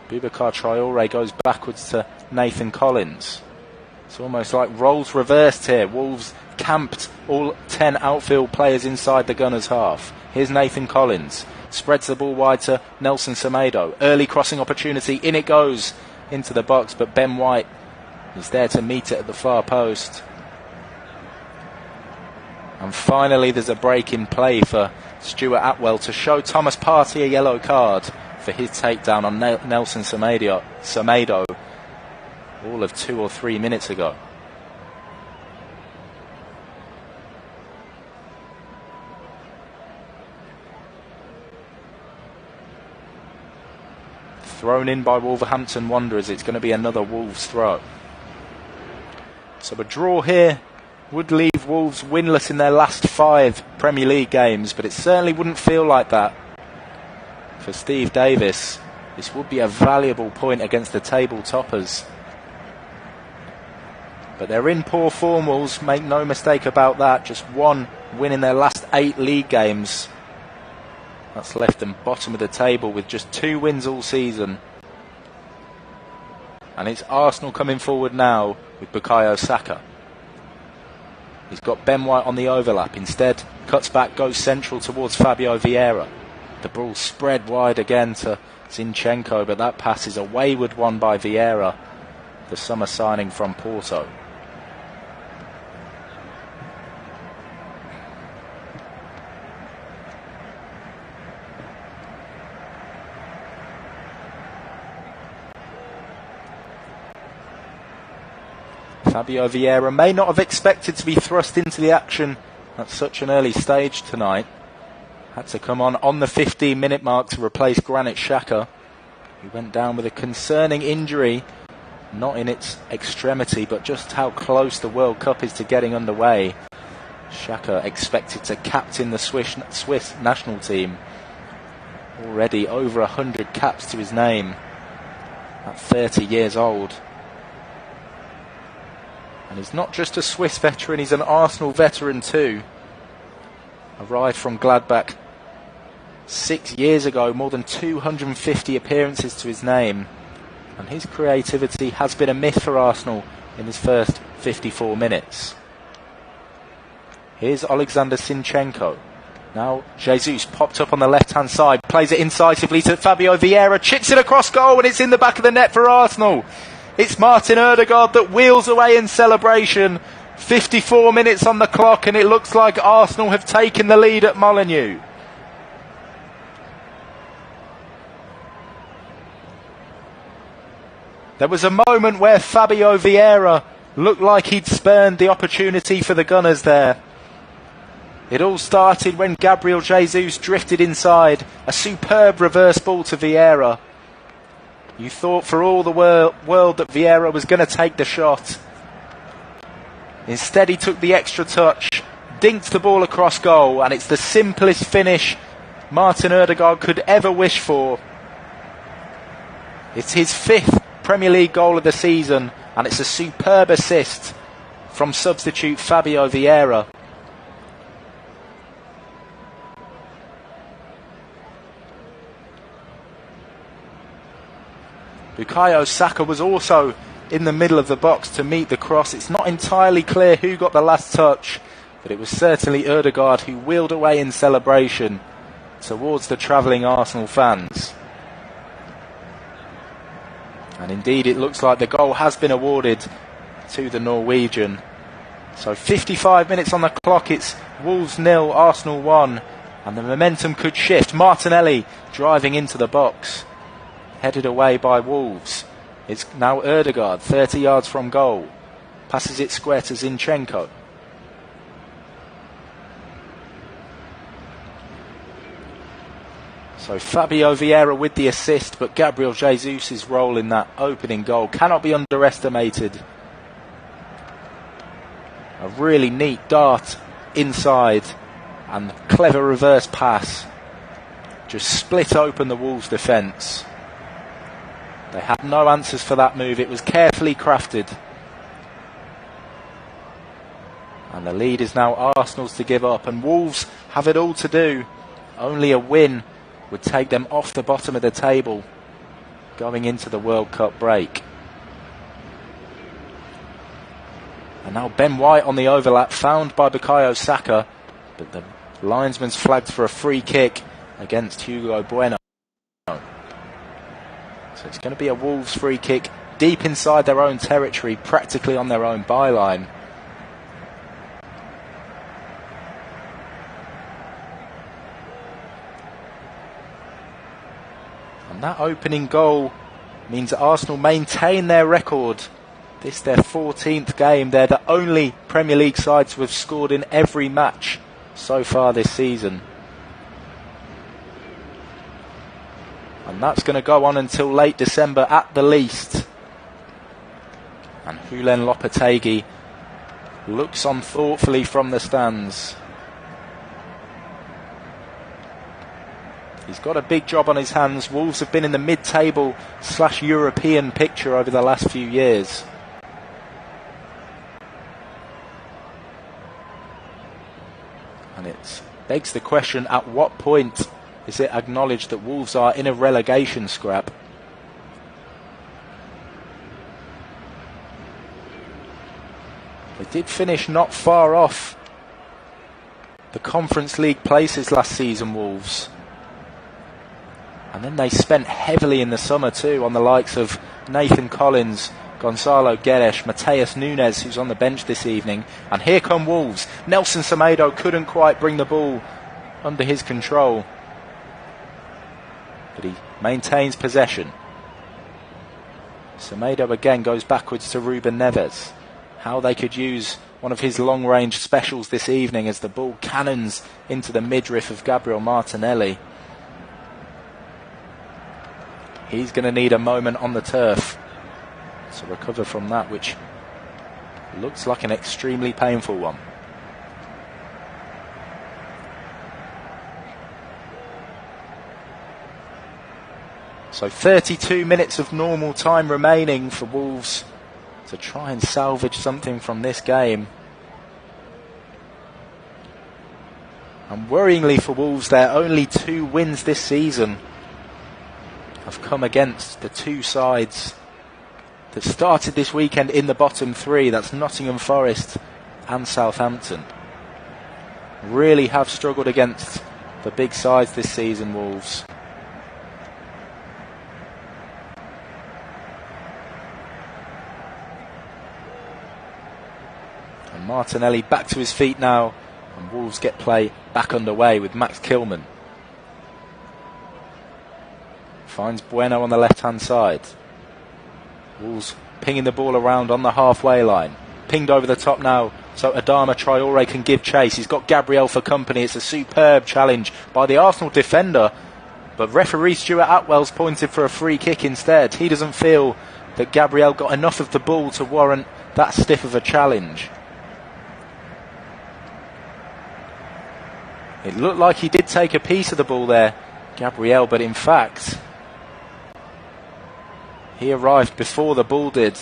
Boubacar Traore goes backwards to Nathan Collins. It's almost like roles reversed here. Wolves camped all 10 outfield players inside the Gunners' half. Here's Nathan Collins. Spreads the ball wide to Nelson Semedo. Early crossing opportunity. In it goes into the box, but Ben White is there to meet it at the far post. And finally there's a break in play for Stuart Atwell to show Thomas Partey a yellow card for his takedown on Nelson Semedo all of 2 or 3 minutes ago. Thrown in by Wolverhampton Wanderers. It's going to be another Wolves throw. So a draw here would leave Wolves winless in their last 5 Premier League games, but it certainly wouldn't feel like that for Steve Davis. This would be a valuable point against the table toppers. But they're in poor form, Wolves, make no mistake about that. Just 1 win in their last 8 league games. That's left them bottom of the table with just 2 wins all season. And it's Arsenal coming forward now with Bukayo Saka. He's got Ben White on the overlap. Instead, cuts back, goes central towards Fabio Vieira. The ball spread wide again to Zinchenko, but that pass is a wayward one by Vieira, the summer signing from Porto. Fabio Vieira may not have expected to be thrust into the action at such an early stage tonight. Had to come on the 15-minute mark to replace Granit Xhaka, who went down with a concerning injury, not in its extremity, but just how close the World Cup is to getting underway. Xhaka expected to captain the Swiss national team. Already over 100 caps to his name at 30 years old. And he's not just a Swiss veteran, he's an Arsenal veteran too. Arrived from Gladbach 6 years ago, more than 250 appearances to his name. And his creativity has been a myth for Arsenal in his first 54 minutes. Here's Alexander Zinchenko. Now Jesus popped up on the left-hand side, plays it incisively to Fabio Vieira, chips it across goal, and it's in the back of the net for Arsenal. It's Martin Ødegaard that wheels away in celebration. 54 minutes on the clock, and it looks like Arsenal have taken the lead at Molineux. There was a moment where Fabio Vieira looked like he'd spurned the opportunity for the Gunners there. It all started when Gabriel Jesus drifted inside, a superb reverse ball to Vieira. You thought for all the world that Vieira was going to take the shot. Instead he took the extra touch, dinked the ball across goal, and it's the simplest finish Martin Ødegaard could ever wish for. It's his 5th Premier League goal of the season, and it's a superb assist from substitute Fabio Vieira. Bukayo Saka was also in the middle of the box to meet the cross. It's not entirely clear who got the last touch, but it was certainly Ødegaard who wheeled away in celebration towards the travelling Arsenal fans. And indeed it looks like the goal has been awarded to the Norwegian. So 55 minutes on the clock, it's Wolves 0, Arsenal 1, and the momentum could shift. Martinelli driving into the box, headed away by Wolves. It's now Ødegaard, 30 yards from goal, passes it square to Zinchenko. So Fabio Vieira with the assist, but Gabriel Jesus' role in that opening goal cannot be underestimated. A really neat dart inside and clever reverse pass just split open the Wolves' defence. They had no answers for that move. It was carefully crafted. And the lead is now Arsenal's to give up, and Wolves have it all to do. Only a win would take them off the bottom of the table going into the World Cup break. And now Ben White on the overlap, found by Bukayo Saka, but the linesman's flagged for a free kick against Hugo Bueno. So it's going to be a Wolves free kick deep inside their own territory, practically on their own byline. And that opening goal means that Arsenal maintain their record. This their 14th game. They're the only Premier League side to have scored in every match so far this season. And that's going to go on until late December at the least. And Julen Lopetegui looks on thoughtfully from the stands. He's got a big job on his hands. Wolves have been in the mid-table / European picture over the last few years. And it begs the question, at what point is it acknowledged that Wolves are in a relegation scrap? They did finish not far off the Conference League places last season, Wolves. And then they spent heavily in the summer too on the likes of Nathan Collins, Gonzalo Guedes, Mateus Nunes, who's on the bench this evening. And here come Wolves. Nelson Semedo couldn't quite bring the ball under his control, but he maintains possession. Semedo again goes backwards to Ruben Neves. How they could use one of his long-range specials this evening as the ball cannons into the midriff of Gabriel Martinelli. He's going to need a moment on the turf to recover from that, which looks like an extremely painful one. So 32 minutes of normal time remaining for Wolves to try and salvage something from this game. And worryingly for Wolves, their only 2 wins this season have come against the 2 sides that started this weekend in the bottom 3. That's Nottingham Forest and Southampton. really have struggled against the big sides this season, Wolves. And Martinelli back to his feet now, and Wolves get play back underway with Max Kilman. Finds Bueno on the left-hand side. Wolves pinging the ball around on the halfway line. Pinged over the top now, so Adama Traore can give chase. He's got Gabriel for company. It's a superb challenge by the Arsenal defender, but referee Stuart Atwell's pointed for a free kick instead. He doesn't feel that Gabriel got enough of the ball to warrant that stiff of a challenge. It looked like he did take a piece of the ball there, Gabriel, but in fact he arrived before the ball did,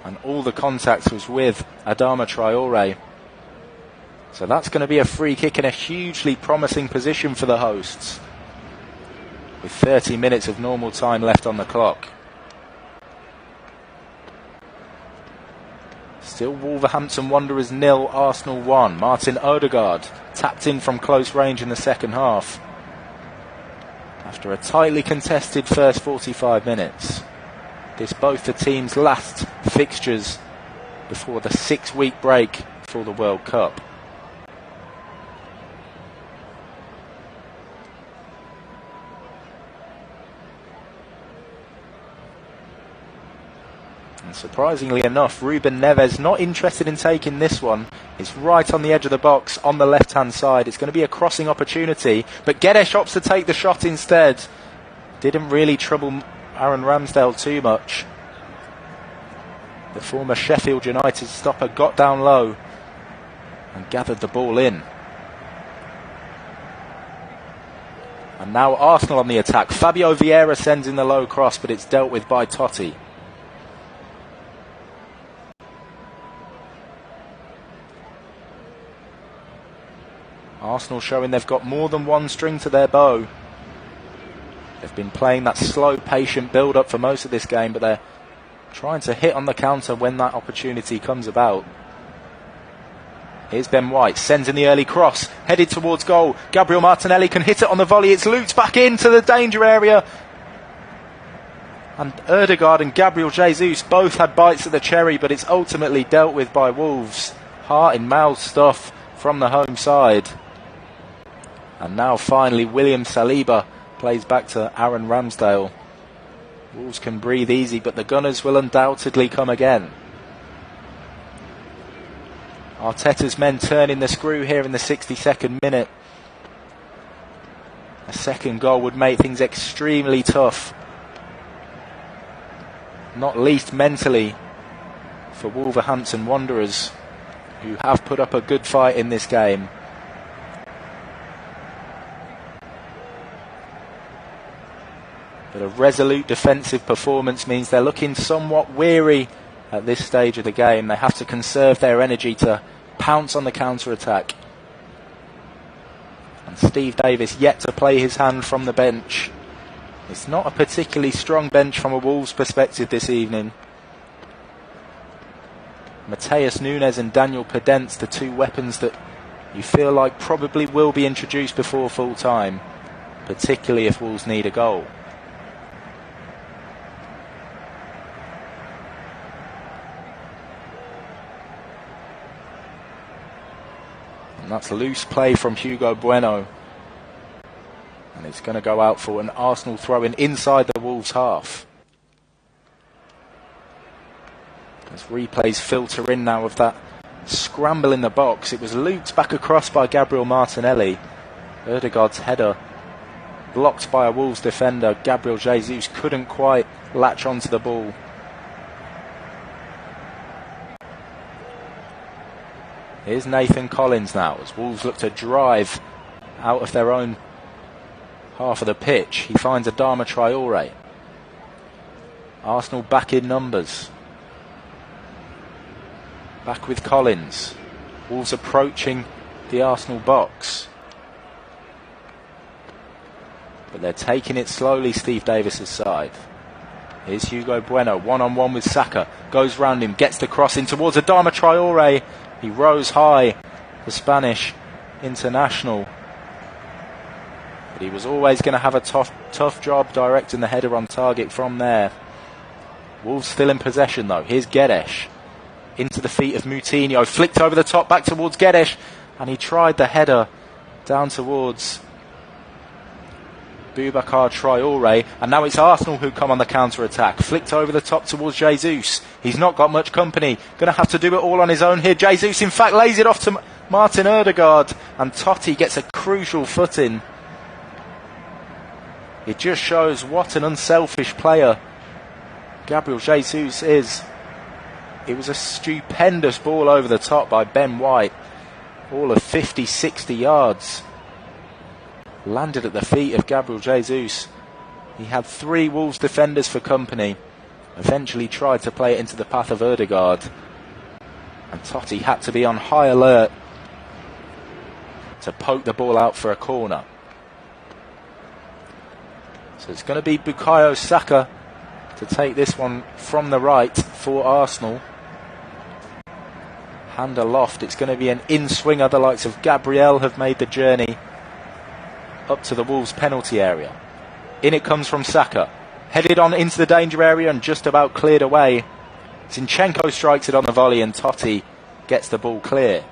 and all the contact was with Adama Traore. So that's going to be a free kick in a hugely promising position for the hosts, with 30 minutes of normal time left on the clock. Still Wolverhampton Wanderers 0, Arsenal 1. Martin Odegaard tapped in from close range in the second half after a tightly contested first 45 minutes. This both the team's last fixtures before the 6-week break for the World Cup. And surprisingly enough, Ruben Neves not interested in taking this one. It's right on the edge of the box on the left-hand side. It's going to be a crossing opportunity, but Guedes opts to take the shot instead. Didn't really trouble Aaron Ramsdale too much. The former Sheffield United stopper got down low and gathered the ball in. And now Arsenal on the attack. Fabio Vieira sends in the low cross, but it's dealt with by Totti. Arsenal showing they've got more than one string to their bow. They've been playing that slow, patient build-up for most of this game, but they're trying to hit on the counter when that opportunity comes about. Here's Ben White, sends in the early cross, headed towards goal. Gabriel Martinelli can hit it on the volley. It's looped back into the danger area. And Odegaard and Gabriel Jesus both had bites at the cherry, but it's ultimately dealt with by Wolves. Heart in mouth stuff from the home side. And now finally William Saliba plays back to Aaron Ramsdale. Wolves can breathe easy, but the Gunners will undoubtedly come again. Arteta's men turning the screw here in the 62nd minute. A second goal would make things extremely tough, not least mentally for Wolverhampton Wanderers, who have put up a good fight in this game. But a resolute defensive performance means they're looking somewhat weary at this stage of the game. They have to conserve their energy to pounce on the counter-attack. And Steve Davis yet to play his hand from the bench. It's not a particularly strong bench from a Wolves perspective this evening. Mateus Nunes and Daniel Podence, the two weapons that you feel like probably will be introduced before full time, particularly if Wolves need a goal. And that's loose play from Hugo Bueno. And it's going to go out for an Arsenal throw-in inside the Wolves half. As replays filter in now of that scramble in the box. It was looped back across by Gabriel Martinelli. Odegaard's header blocked by a Wolves defender. Gabriel Jesus couldn't quite latch onto the ball. Here's Nathan Collins now as Wolves look to drive out of their own half of the pitch. He finds Adama Traore. Arsenal back in numbers. Back with Collins. Wolves approaching the Arsenal box. But they're taking it slowly, Steve Davis's side. Here's Hugo Bueno, one-on-one with Saka. Goes round him, gets the cross in towards Adama Traore. He rose high, the Spanish, international. But he was always going to have a tough job directing the header on target from there. Wolves still in possession though. Here's Guedes. Into the feet of Moutinho. Flicked over the top back towards Guedes. And he tried the header down towards Boubacar Traoré, and now it's Arsenal who come on the counter-attack. Flicked over the top towards Jesus. He's not got much company. Going to have to do it all on his own here. Jesus, in fact, lays it off to Martin Ødegaard, and Totti gets a crucial foot in. It just shows what an unselfish player Gabriel Jesus is. It was a stupendous ball over the top by Ben White. All of 50-60 yards. Landed at the feet of Gabriel Jesus. He had 3 Wolves defenders for company. Eventually tried to play it into the path of Ødegaard. And Totti had to be on high alert to poke the ball out for a corner. So it's going to be Bukayo Saka to take this one from the right for Arsenal. Hand aloft. It's going to be an in-swinger. The likes of Gabriel have made the journey up to the Wolves penalty area. In it comes from Saka. Headed on into the danger area and just about cleared away. Zinchenko strikes it on the volley and Totti gets the ball clear.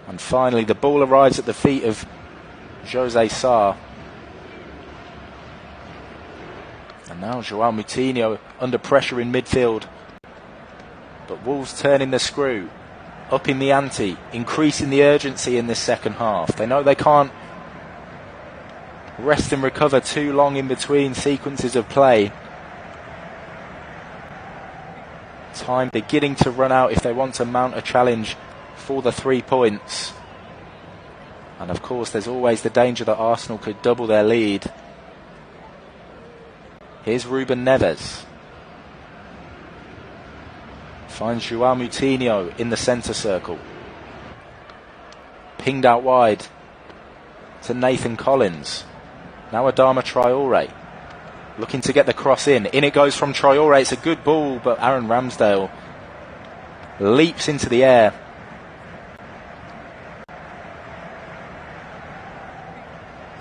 And finally the ball arrives at the feet of Jose Sarr. And now João Moutinho under pressure in midfield. But Wolves turning the screw, upping the ante, increasing the urgency in this second half. They know they can't rest and recover too long in between sequences of play. Time beginning to run out if they want to mount a challenge for the 3 points. And of course there's always the danger that Arsenal could double their lead. Here's Ruben Neves. Finds João Moutinho in the centre circle. Pinged out wide to Nathan Collins. Now Adama Traoré. Looking to get the cross in. In it goes from Traoré. It's a good ball, but Aaron Ramsdale leaps into the air.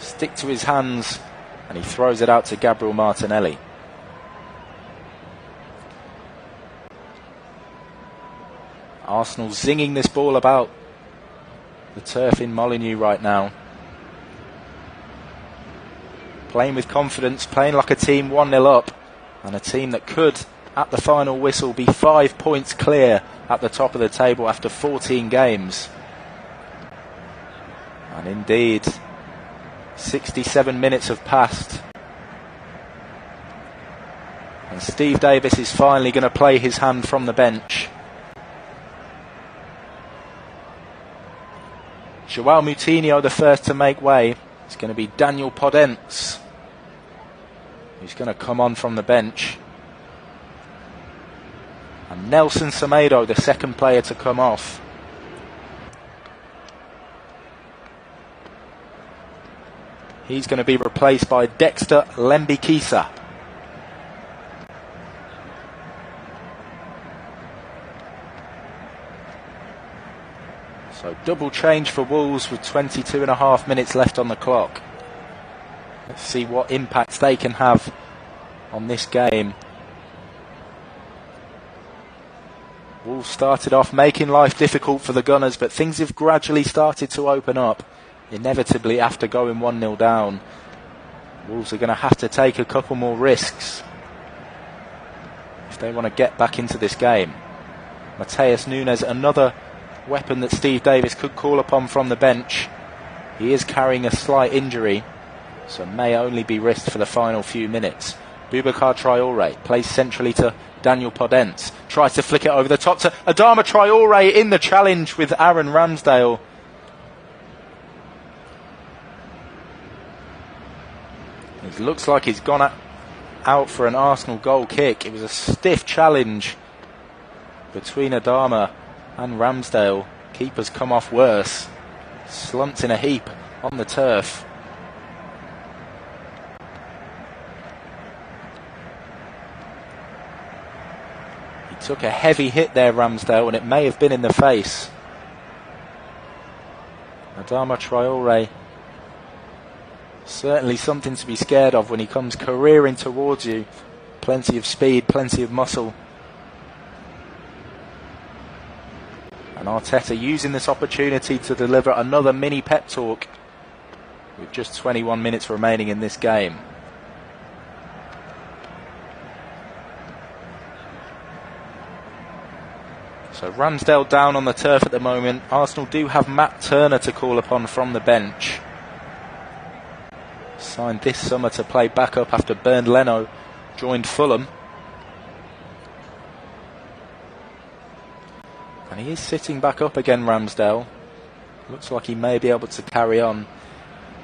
Stick to his hands, and he throws it out to Gabriel Martinelli. Arsenal zinging this ball about the turf in Molineux right now. Playing with confidence, playing like a team 1-0 up, and a team that could, at the final whistle, be 5 points clear at the top of the table after 14 games. And indeed, 67 minutes have passed. And Steve Davis is finally going to play his hand from the bench. João Moutinho the first to make way. It's going to be Daniel Podence who's going to come on from the bench. And Nelson Semedo the second player to come off. He's going to be replaced by Dexter Lembikisa. So double change for Wolves with 22.5 minutes left on the clock. Let's see what impacts they can have on this game. Wolves started off making life difficult for the Gunners, but things have gradually started to open up. Inevitably, after going 1-0 down, Wolves are going to have to take a couple more risks if they want to get back into this game. Mateus Nunes, another weapon that Steve Davis could call upon from the bench. He is carrying a slight injury, so may only be risked for the final few minutes. Boubacar Traoré plays centrally to Daniel Podence. Tries to flick it over the top to Adama Traoré in the challenge with Aaron Ramsdale. It looks like he's gone out for an Arsenal goal kick. It was a stiff challenge between Adama and Ramsdale. Keeper's come off worse. Slumped in a heap on the turf. He took a heavy hit there, Ramsdale, and it may have been in the face. Adama Traore, certainly something to be scared of when he comes careering towards you. Plenty of speed, plenty of muscle. And Arteta using this opportunity to deliver another mini pep talk with just 21 minutes remaining in this game. So Ramsdale down on the turf at the moment. Arsenal do have Matt Turner to call upon from the bench. Signed this summer to play backup after Bernd Leno joined Fulham. And he is sitting back up again, Ramsdale. Looks like he may be able to carry on.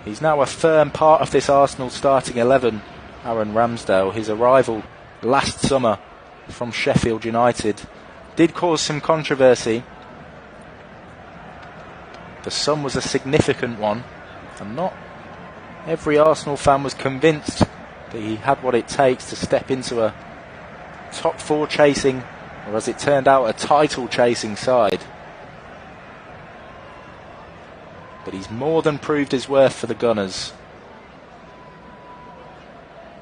He's now a firm part of this Arsenal starting 11, Aaron Ramsdale. His arrival last summer from Sheffield United did cause some controversy. The sum was a significant one, and not every Arsenal fan was convinced that he had what it takes to step into a top four chasing, or as it turned out, a title chasing side. But he's more than proved his worth for the Gunners.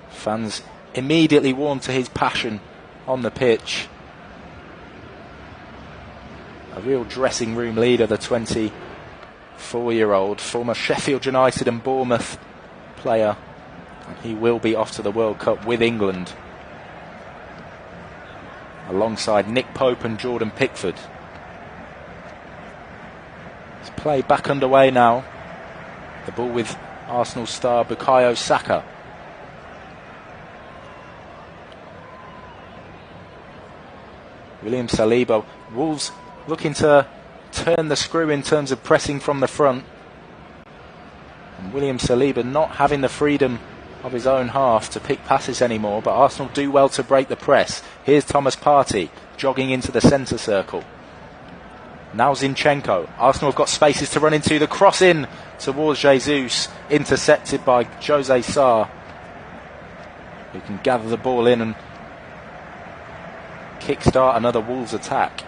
Fans immediately warmed to his passion on the pitch. A real dressing room leader, the 24-year-old, former Sheffield United and Bournemouth player. And he will be off to the World Cup with England, alongside Nick Pope and Jordan Pickford. It's play back underway now. The ball with Arsenal star Bukayo Saka. William Saliba. Wolves looking to turn the screw in terms of pressing from the front. And William Saliba not having the freedom of his own half to pick passes anymore, but Arsenal do well to break the press. Here's Thomas Partey jogging into the centre circle. Now Zinchenko. Arsenal have got spaces to run into. The cross in towards Jesus, intercepted by Jose Sarr, who can gather the ball in and kickstart another Wolves attack.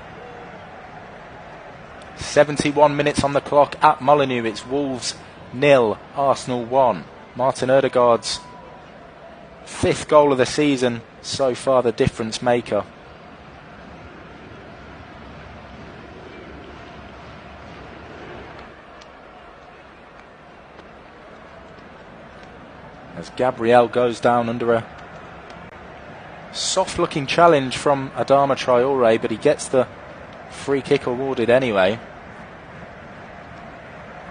71 minutes on the clock at Molineux. It's Wolves 0, Arsenal 1. Martin Ødegaard's 5th goal of the season, so far the difference maker. As Gabriel goes down under a soft looking challenge from Adama Traore, but he gets the free kick awarded anyway.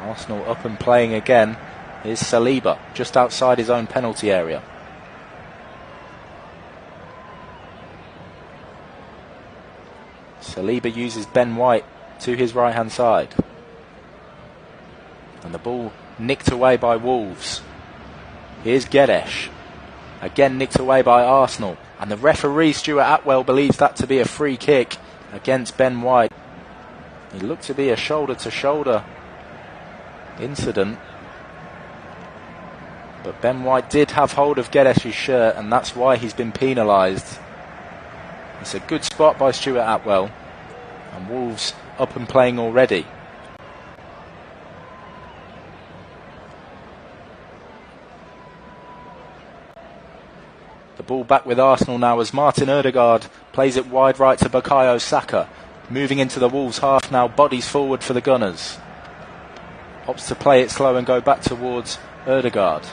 Arsenal up and playing again. Is Saliba just outside his own penalty area. Saliba uses Ben White to his right hand side, and the ball nicked away by Wolves. Here's Guedes, again nicked away by Arsenal, and the referee Stuart Atwell believes that to be a free kick against Ben White. It looked to be a shoulder to shoulder incident, but Ben White did have hold of Guedes' shirt, and that's why he's been penalised. It's a good spot by Stuart Atwell, and Wolves up and playing already. The ball back with Arsenal now as Martin Ødegaard plays it wide right to Bukayo Saka. Moving into the Wolves half now, bodies forward for the Gunners. Opts to play it slow and go back towards Ødegaard.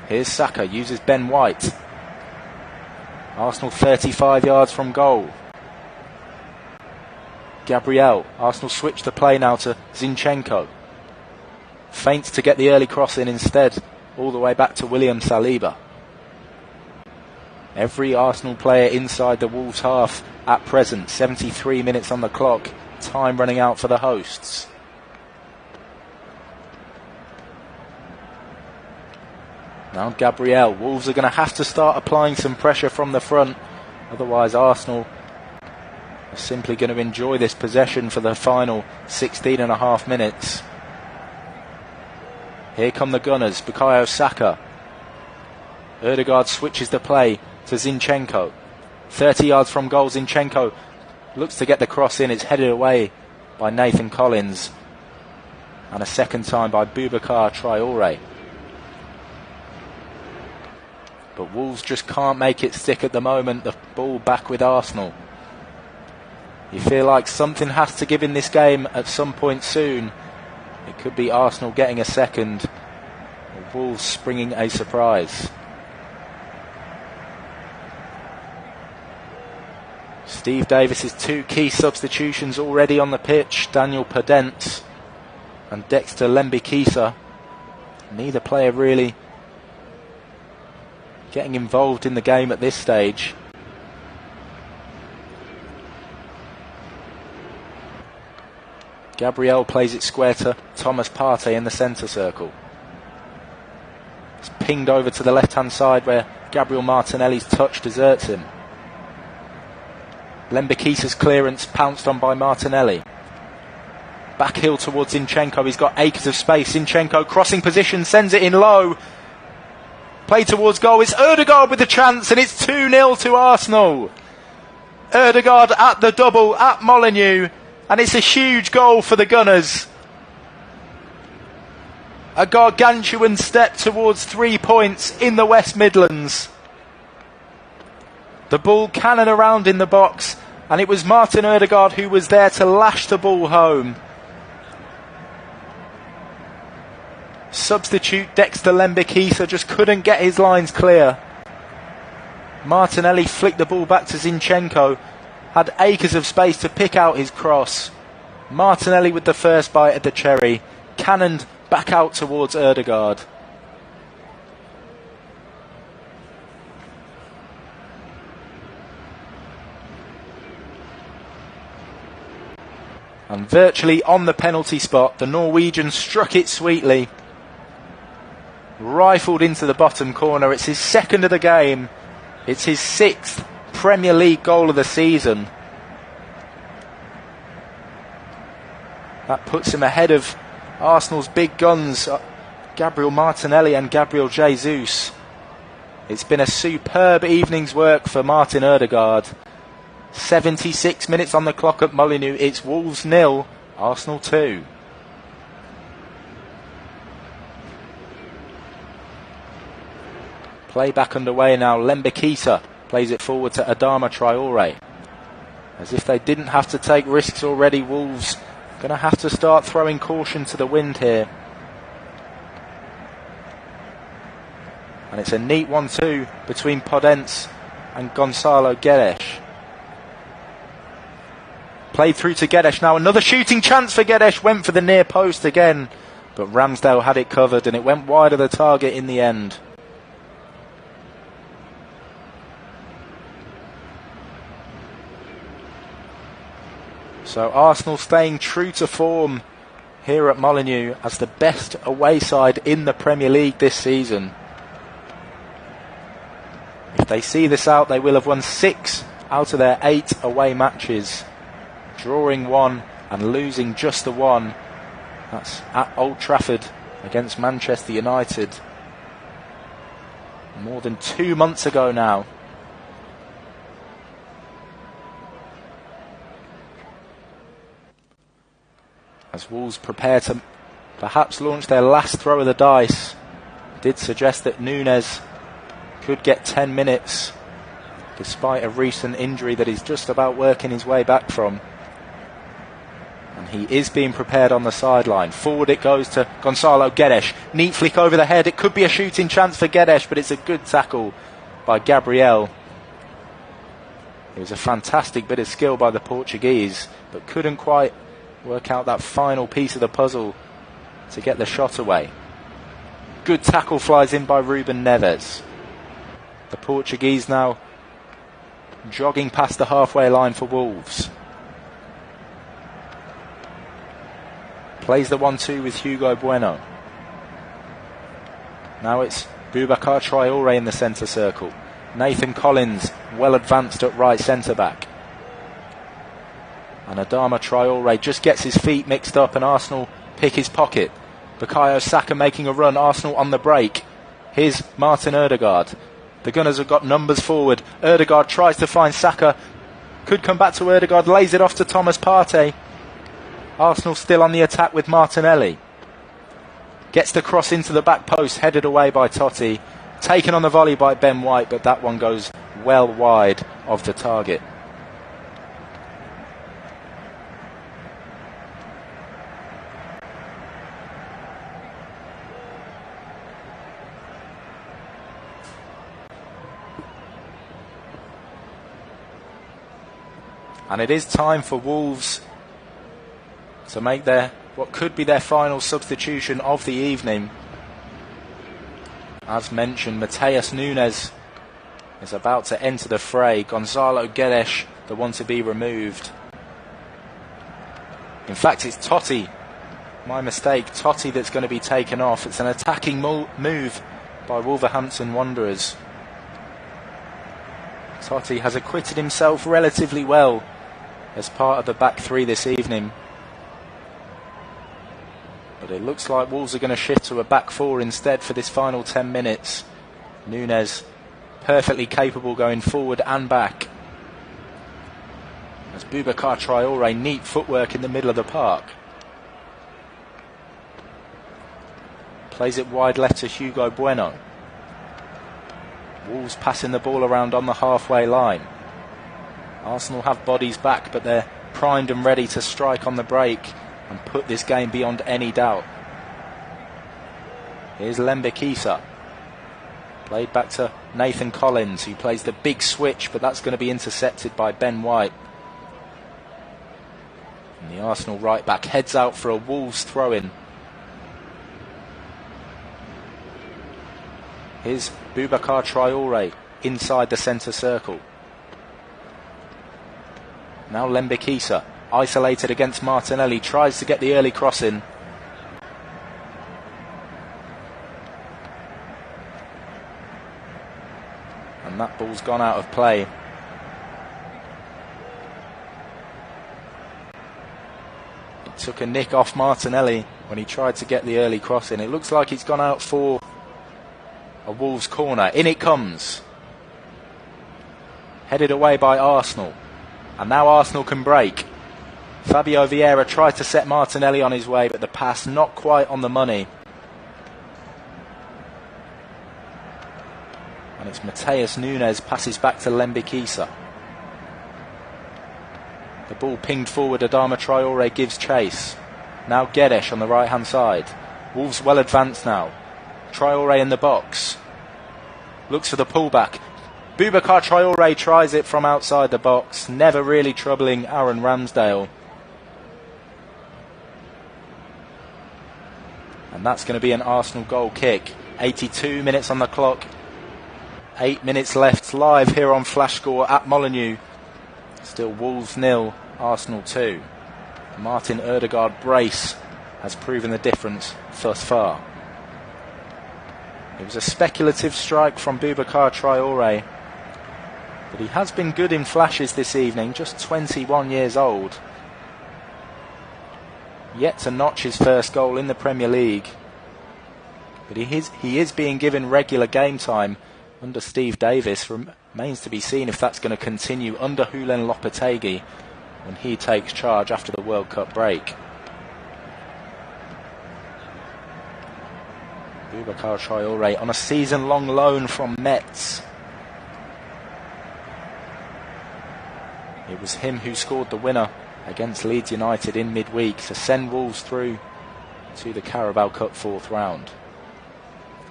Here's Saka, uses Ben White. Arsenal 35 yards from goal. Gabriel. Arsenal switch the play now to Zinchenko. Feints to get the early cross in instead, all the way back to William Saliba. Every Arsenal player inside the Wolves half at present. 73 minutes on the clock. Time running out for the hosts. Now Gabriel. Wolves are going to have to start applying some pressure from the front. Otherwise Arsenal are simply going to enjoy this possession for the final 16.5 minutes. Here come the Gunners. Bukayo Saka. Ødegaard switches the play to Zinchenko. 30 yards from goal. Zinchenko looks to get the cross in. It's headed away by Nathan Collins. And a second time by Boubacar Traoré. But Wolves just can't make it stick at the moment. The ball back with Arsenal. You feel like something has to give in this game at some point soon. It could be Arsenal getting a second, or Wolves springing a surprise. Steve Davis's two key substitutions already on the pitch. Daniel Podence and Dexter Lembikisa. Neither player really getting involved in the game at this stage. Gabriel plays it square to Thomas Partey in the centre circle. It's pinged over to the left hand side where Gabriel Martinelli's touch deserts him. Lembikisa's clearance pounced on by Martinelli. Backheel towards Zinchenko. He's got acres of space. Zinchenko crossing position, sends it in low. Play towards goal. It's Ødegaard with the chance, and it's 2-0 to Arsenal. Ødegaard at the double at Molineux, and it's a huge goal for the Gunners. A gargantuan step towards 3 points in the West Midlands. The ball cannon around in the box, and it was Martin Ødegaard who was there to lash the ball home. Substitute Dexter Lembikisa just couldn't get his lines clear. Martinelli flicked the ball back to Zinchenko, had acres of space to pick out his cross. Martinelli with the first bite at the cherry, cannoned back out towards Ødegaard. And virtually on the penalty spot, the Norwegian struck it sweetly. Rifled into the bottom corner. It's his second of the game. It's his 6th Premier League goal of the season. That puts him ahead of Arsenal's big guns, Gabriel Martinelli and Gabriel Jesus. It's been a superb evening's work for Martin Ødegaard. 76 minutes on the clock at Molineux. It's Wolves 0, Arsenal 2. Play back underway now. Lembikisa plays it forward to Adama Traoré. As if they didn't have to take risks already, Wolves going to have to start throwing caution to the wind here. And it's a neat 1-2 between Podence and Gonçalo Guedes. Played through to Guedes now. Another shooting chance for Guedes. Went for the near post again, but Ramsdale had it covered and it went wide of the target in the end. So Arsenal staying true to form here at Molineux as the best away side in the Premier League this season. If they see this out, they will have won 6 out of their 8 away matches, drawing 1 and losing just the 1. That's at Old Trafford against Manchester United more than 2 months ago now. As Wolves prepare to perhaps launch their last throw of the dice, did suggest that Núñez could get 10 minutes despite a recent injury that he's just about working his way back from. And he is being prepared on the sideline. Forward it goes to Gonçalo Guedes. Neat flick over the head. It could be a shooting chance for Guedes, but it's a good tackle by Gabriel. It was a fantastic bit of skill by the Portuguese, but couldn't quite work out that final piece of the puzzle to get the shot away. Good tackle flies in by Ruben Neves. The Portuguese now jogging past the halfway line for Wolves. Plays the 1-2 with Hugo Bueno. Now it's Boubacar Traoré in the centre circle. Nathan Collins well advanced at right centre back. And Adama Traoré just gets his feet mixed up and Arsenal pick his pocket. Bukayo Saka making a run, Arsenal on the break. Here's Martin Ødegaard. The Gunners have got numbers forward. Ødegaard tries to find Saka. Could come back to Ødegaard, lays it off to Thomas Partey. Arsenal still on the attack with Martinelli. Gets the cross into the back post, headed away by Totti. Taken on the volley by Ben White, but that one goes well wide of the target. And it is time for Wolves to make what could be their final substitution of the evening. As mentioned, Mateus Nunes is about to enter the fray. Gonzalo Guedes, the one to be removed. In fact, it's Totti. My mistake. Totti that's going to be taken off. It's an attacking move by Wolverhampton Wanderers. Totti has acquitted himself relatively well as part of the back three this evening. But it looks like Wolves are going to shift to a back four instead for this final 10 minutes. Nunes perfectly capable going forward and back. As Boubacar Traoré, neat footwork in the middle of the park. Plays it wide left to Hugo Bueno. Wolves passing the ball around on the halfway line. Arsenal have bodies back, but they're primed and ready to strike on the break and put this game beyond any doubt. Here's Lembikisa. Played back to Nathan Collins, who plays the big switch, but that's going to be intercepted by Ben White. And the Arsenal right back heads out for a Wolves throw-in. Here's Boubacar Traoré inside the centre circle. Now Lembikisa, isolated against Martinelli, tries to get the early cross in. And that ball's gone out of play. It took a nick off Martinelli when he tried to get the early cross in. It looks like it's gone out for a Wolves corner. In it comes. Headed away by Arsenal. And now Arsenal can break. Fabio Vieira tried to set Martinelli on his way, but the pass not quite on the money. And it's Mateus Nunes passes back to Lembikisa. The ball pinged forward, Adama Traoré gives chase. Now Guedes on the right hand side. Wolves well advanced now. Traoré in the box. Looks for the pullback. Boubacar Traoré tries it from outside the box, never really troubling Aaron Ramsdale. And that's going to be an Arsenal goal kick. 82 minutes on the clock. 8 minutes left live here on Flash Score at Molineux. Still Wolves 0, Arsenal 2. Martin Ødegaard brace has proven the difference thus far. It was a speculative strike from Boubacar Traoré, but he has been good in flashes this evening, just 21 years old. Yet to notch his first goal in the Premier League. But he is being given regular game time under Steve Davis. Remains to be seen if that's going to continue under Julen Lopetegui when he takes charge after the World Cup break. Boubacar Traoré on a season-long loan from Metz. It was him who scored the winner against Leeds United in midweek to send Wolves through to the Carabao Cup fourth round.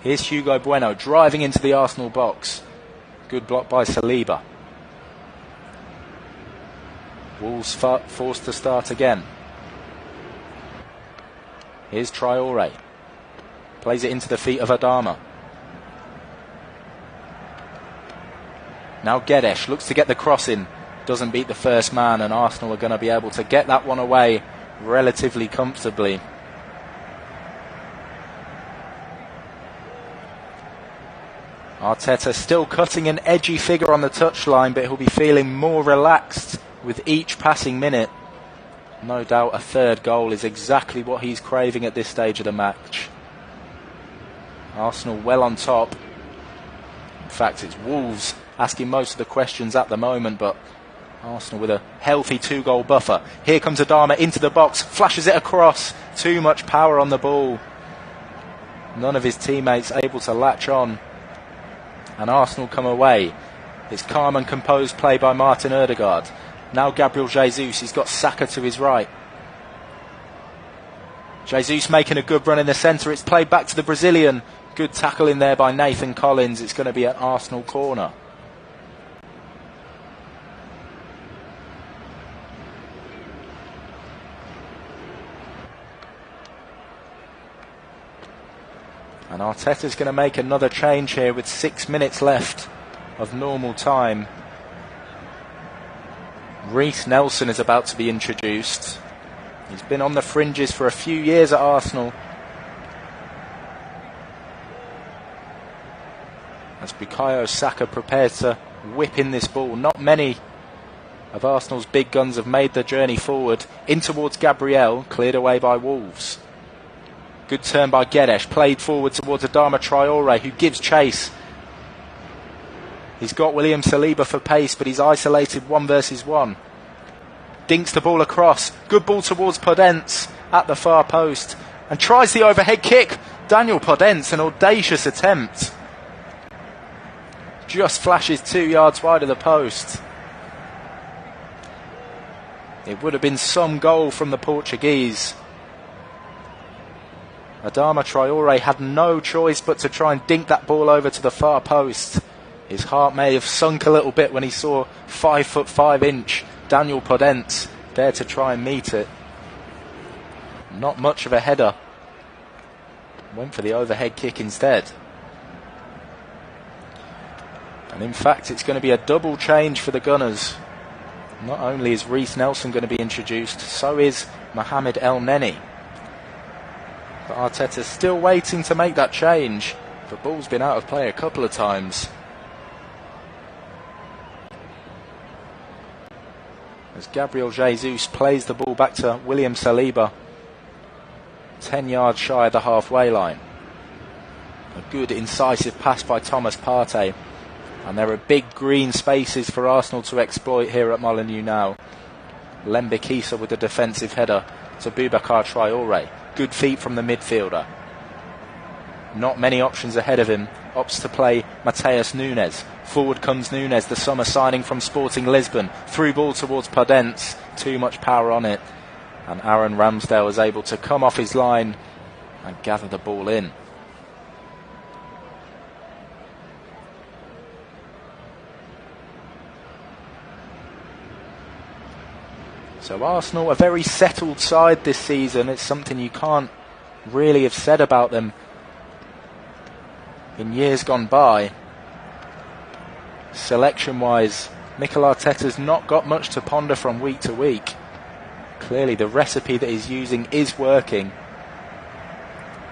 Here's Hugo Bueno driving into the Arsenal box. Good block by Saliba. Wolves forced to start again. Here's Traoré. Plays it into the feet of Adama. Now Guedes looks to get the cross in. Doesn't beat the first man, and Arsenal are going to be able to get that one away relatively comfortably. Arteta still cutting an edgy figure on the touchline, but he'll be feeling more relaxed with each passing minute. No doubt a third goal is exactly what he's craving at this stage of the match. Arsenal well on top. In fact, it's Wolves asking most of the questions at the moment, but Arsenal with a healthy 2-goal buffer. Here comes Adama into the box, flashes it across. Too much power on the ball. None of his teammates able to latch on. And Arsenal come away. It's calm and composed play by Martin Ødegaard. Now Gabriel Jesus, he's got Saka to his right. Jesus making a good run in the centre. It's played back to the Brazilian. Good tackle in there by Nathan Collins. It's going to be an Arsenal corner. And Arteta's going to make another change here with 6 minutes left of normal time. Reiss Nelson is about to be introduced. He's been on the fringes for a few years at Arsenal. As Bukayo Saka prepares to whip in this ball. Not many of Arsenal's big guns have made the journey forward. In towards Gabriel, cleared away by Wolves. Good turn by Guedes, played forward towards Adama Traore, who gives chase. He's got William Saliba for pace, but he's isolated 1 versus 1. Dinks the ball across. Good ball towards Podence at the far post. And tries the overhead kick. Daniel Podence, an audacious attempt. Just flashes 2 yards wide of the post. It would have been some goal from the Portuguese. Adama Traore had no choice but to try and dink that ball over to the far post. His heart may have sunk a little bit when he saw 5'5" Daniel Podence there to try and meet it. Not much of a header. Went for the overhead kick instead. And in fact, it's going to be a double change for the Gunners. Not only is Reiss Nelson going to be introduced, so is Mohamed El Neni. But Arteta's still waiting to make that change. The ball's been out of play a couple of times. As Gabriel Jesus plays the ball back to William Saliba, 10 yards shy of the halfway line. A good incisive pass by Thomas Partey. And there are big green spaces for Arsenal to exploit here at Molineux now. Lembikisa with a defensive header to Boubacar Traore. Good feet from the midfielder. Not many options ahead of him. Opts to play Mateus Nunes. Forward comes Nunes, the summer signing from Sporting Lisbon. Through ball towards Podence. Too much power on it. And Aaron Ramsdale is able to come off his line and gather the ball in. So Arsenal, a very settled side this season. It's something you can't really have said about them in years gone by. Selection-wise, Mikel Arteta's not got much to ponder from week to week. Clearly the recipe that he's using is working.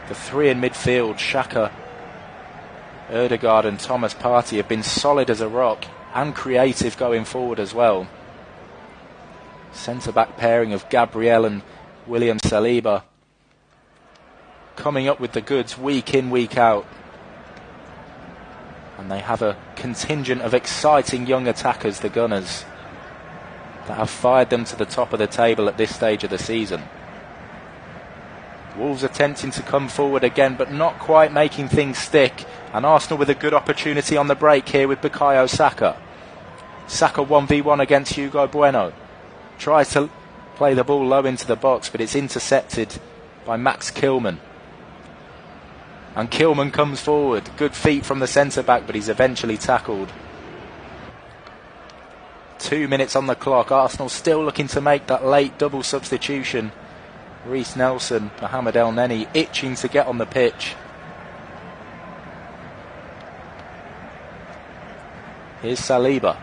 The three in midfield, Xhaka, Ødegaard and Thomas Partey, have been solid as a rock and creative going forward as well. Centre-back pairing of Gabriel and William Saliba coming up with the goods week in, week out. And they have a contingent of exciting young attackers, the Gunners, that have fired them to the top of the table at this stage of the season. Wolves attempting to come forward again, but not quite making things stick. And Arsenal with a good opportunity on the break here with Bukayo Saka. Saka 1v1 against Hugo Bueno. Tries to play the ball low into the box, but it's intercepted by Max Kilman. And Kilman comes forward. Good feet from the centre-back, but he's eventually tackled. 2 minutes on the clock. Arsenal still looking to make that late double substitution. Reiss Nelson, Mohamed El Neni itching to get on the pitch. Here's Saliba.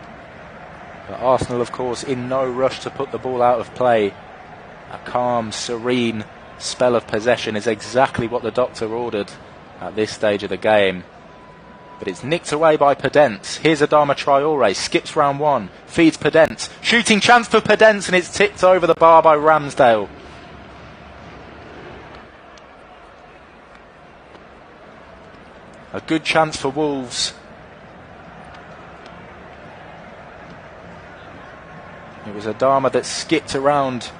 But Arsenal, of course, in no rush to put the ball out of play. A calm, serene spell of possession is exactly what the doctor ordered at this stage of the game. But it's nicked away by Podence. Here's Adama Traore, skips round one, feeds Podence. Shooting chance for Podence, and it's tipped over the bar by Ramsdale. A good chance for Wolves. was Adama that skipped around,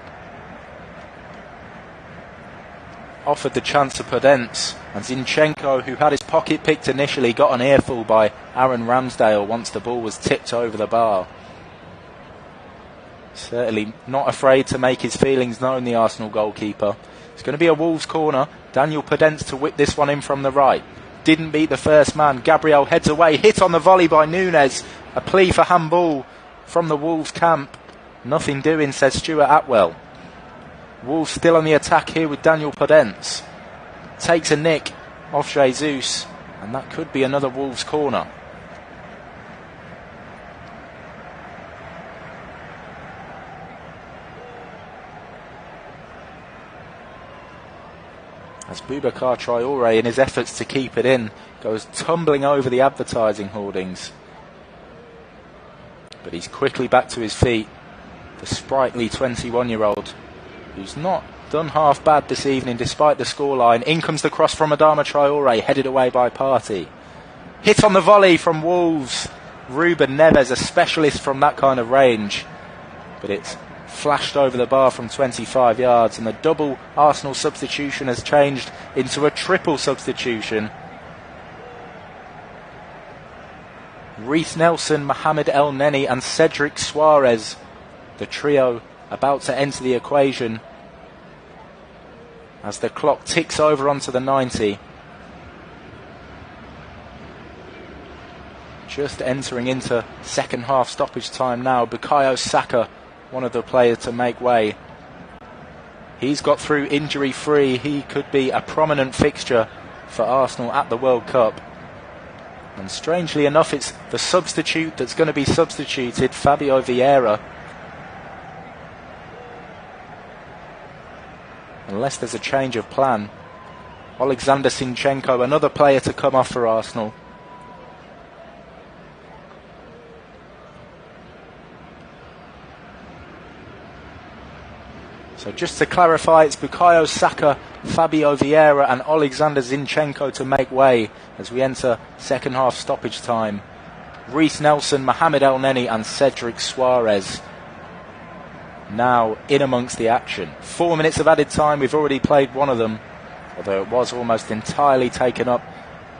offered the chance to Podence, and Zinchenko, who had his pocket picked initially, got an earful by Aaron Ramsdale once the ball was tipped over the bar. Certainly not afraid to make his feelings known, the Arsenal goalkeeper. It's going to be a Wolves corner. Daniel Podence to whip this one in from the right. Didn't beat the first man. Gabriel heads away, hit on the volley by Nunes. A plea for handball from the Wolves camp. Nothing doing, says Stuart Atwell. Wolves still on the attack here with Daniel Podence. Takes a nick off Jesus, and that could be another Wolves corner. As Boubacar Traoré, in his efforts to keep it in, goes tumbling over the advertising hoardings. But he's quickly back to his feet. The sprightly 21-year-old, who's not done half bad this evening despite the scoreline. In comes the cross from Adama Traoré, headed away by Partey. Hit on the volley from Wolves. Ruben Neves, a specialist from that kind of range. But it's flashed over the bar from 25 yards, and the double Arsenal substitution has changed into a triple substitution. Reece Nelson, Mohamed El Neni and Cedric Suarez, the trio about to enter the equation as the clock ticks over onto the 90. Just entering into second half stoppage time now. Bukayo Saka, one of the players to make way. He's got through injury free. He could be a prominent fixture for Arsenal at the World Cup. And strangely enough, it's the substitute that's going to be substituted, Fabio Vieira. Unless there's a change of plan. Alexander Zinchenko, another player to come off for Arsenal. So just to clarify, it's Bukayo Saka, Fabio Vieira and Alexander Zinchenko to make way as we enter second half stoppage time. Reece Nelson, Mohamed El Neni and Cedric Suarez now in amongst the action. 4 minutes of added time. We've already played one of them, although it was almost entirely taken up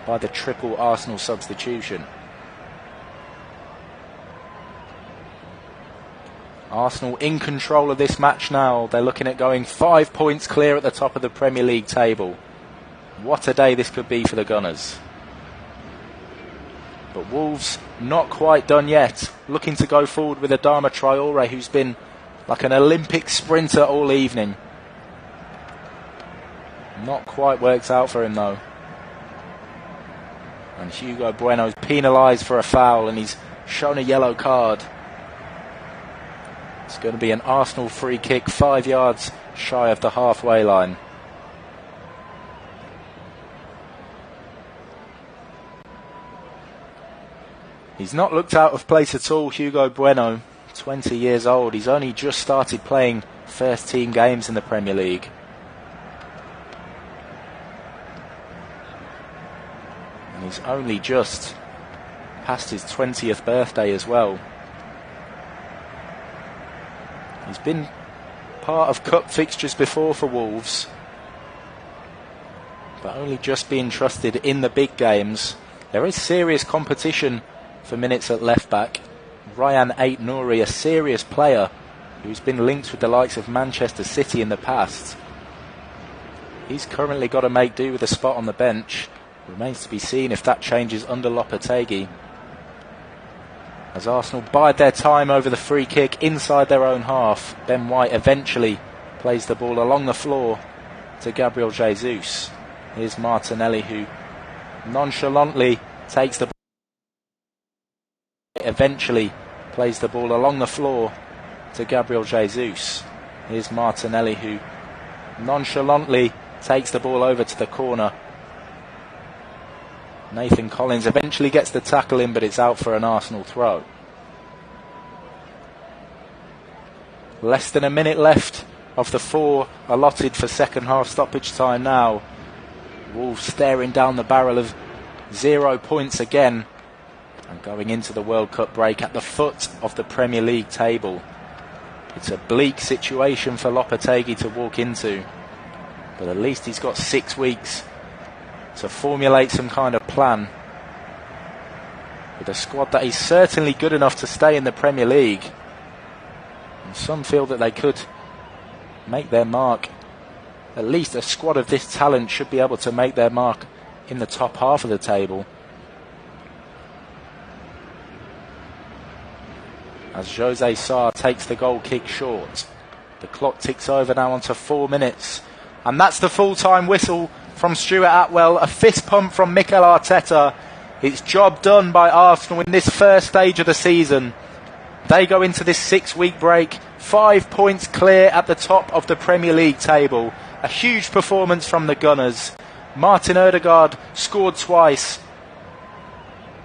by the triple Arsenal substitution. Arsenal in control of this match now. They're looking at going 5 points clear at the top of the Premier League table. What a day this could be for the Gunners. But Wolves not quite done yet. Looking to go forward with Adama Traoré, who's been like an Olympic sprinter all evening. Not quite worked out for him though. And Hugo Bueno's penalised for a foul, and he's shown a yellow card. It's going to be an Arsenal free kick 5 yards shy of the halfway line. He's not looked out of place at all, Hugo Bueno, 20 years old. He's only just started playing first team games in the Premier League. And he's only just past his 20th birthday as well. He's been part of cup fixtures before for Wolves, but only just being trusted in the big games. There is serious competition for minutes at left back. Ryan Ait-Nouri, a serious player who's been linked with the likes of Manchester City in the past. He's currently got to make do with a spot on the bench. Remains to be seen if that changes under Lopetegui. As Arsenal bide their time over the free kick inside their own half. Ben White eventually plays the ball along the floor to Gabriel Jesus. Here's Martinelli, who nonchalantly takes the ball. Eventually plays the ball along the floor to Gabriel Jesus. Here's Martinelli, who nonchalantly takes the ball over to the corner. Nathan Collins eventually gets the tackle in, but it's out for an Arsenal throw. Less than a minute left of the 4 allotted for second half stoppage time now. Wolves staring down the barrel of 0 points again, and going into the World Cup break at the foot of the Premier League table. It's a bleak situation for Lopetegui to walk into, but at least he's got 6 weeks to formulate some kind of plan with a squad that is certainly good enough to stay in the Premier League. And some feel that they could make their mark. At least a squad of this talent should be able to make their mark in the top half of the table. As Jose Sarr takes the goal kick short. The clock ticks over now onto 4 minutes. And that's the full-time whistle from Stuart Atwell. A fist pump from Mikel Arteta. It's job done by Arsenal in this first stage of the season. They go into this 6-week break 5 points clear at the top of the Premier League table. A huge performance from the Gunners. Martin Ødegaard scored twice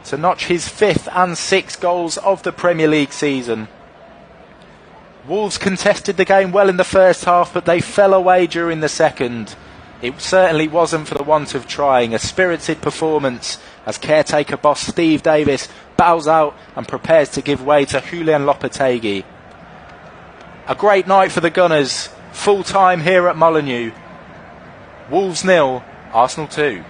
to notch his 5th and 6th goals of the Premier League season. Wolves contested the game well in the first half, but they fell away during the second. It certainly wasn't for the want of trying. A spirited performance as caretaker boss Steve Davis bows out and prepares to give way to Julian Lopetegui. A great night for the Gunners. Full time here at Molineux. Wolves 0, Arsenal 2.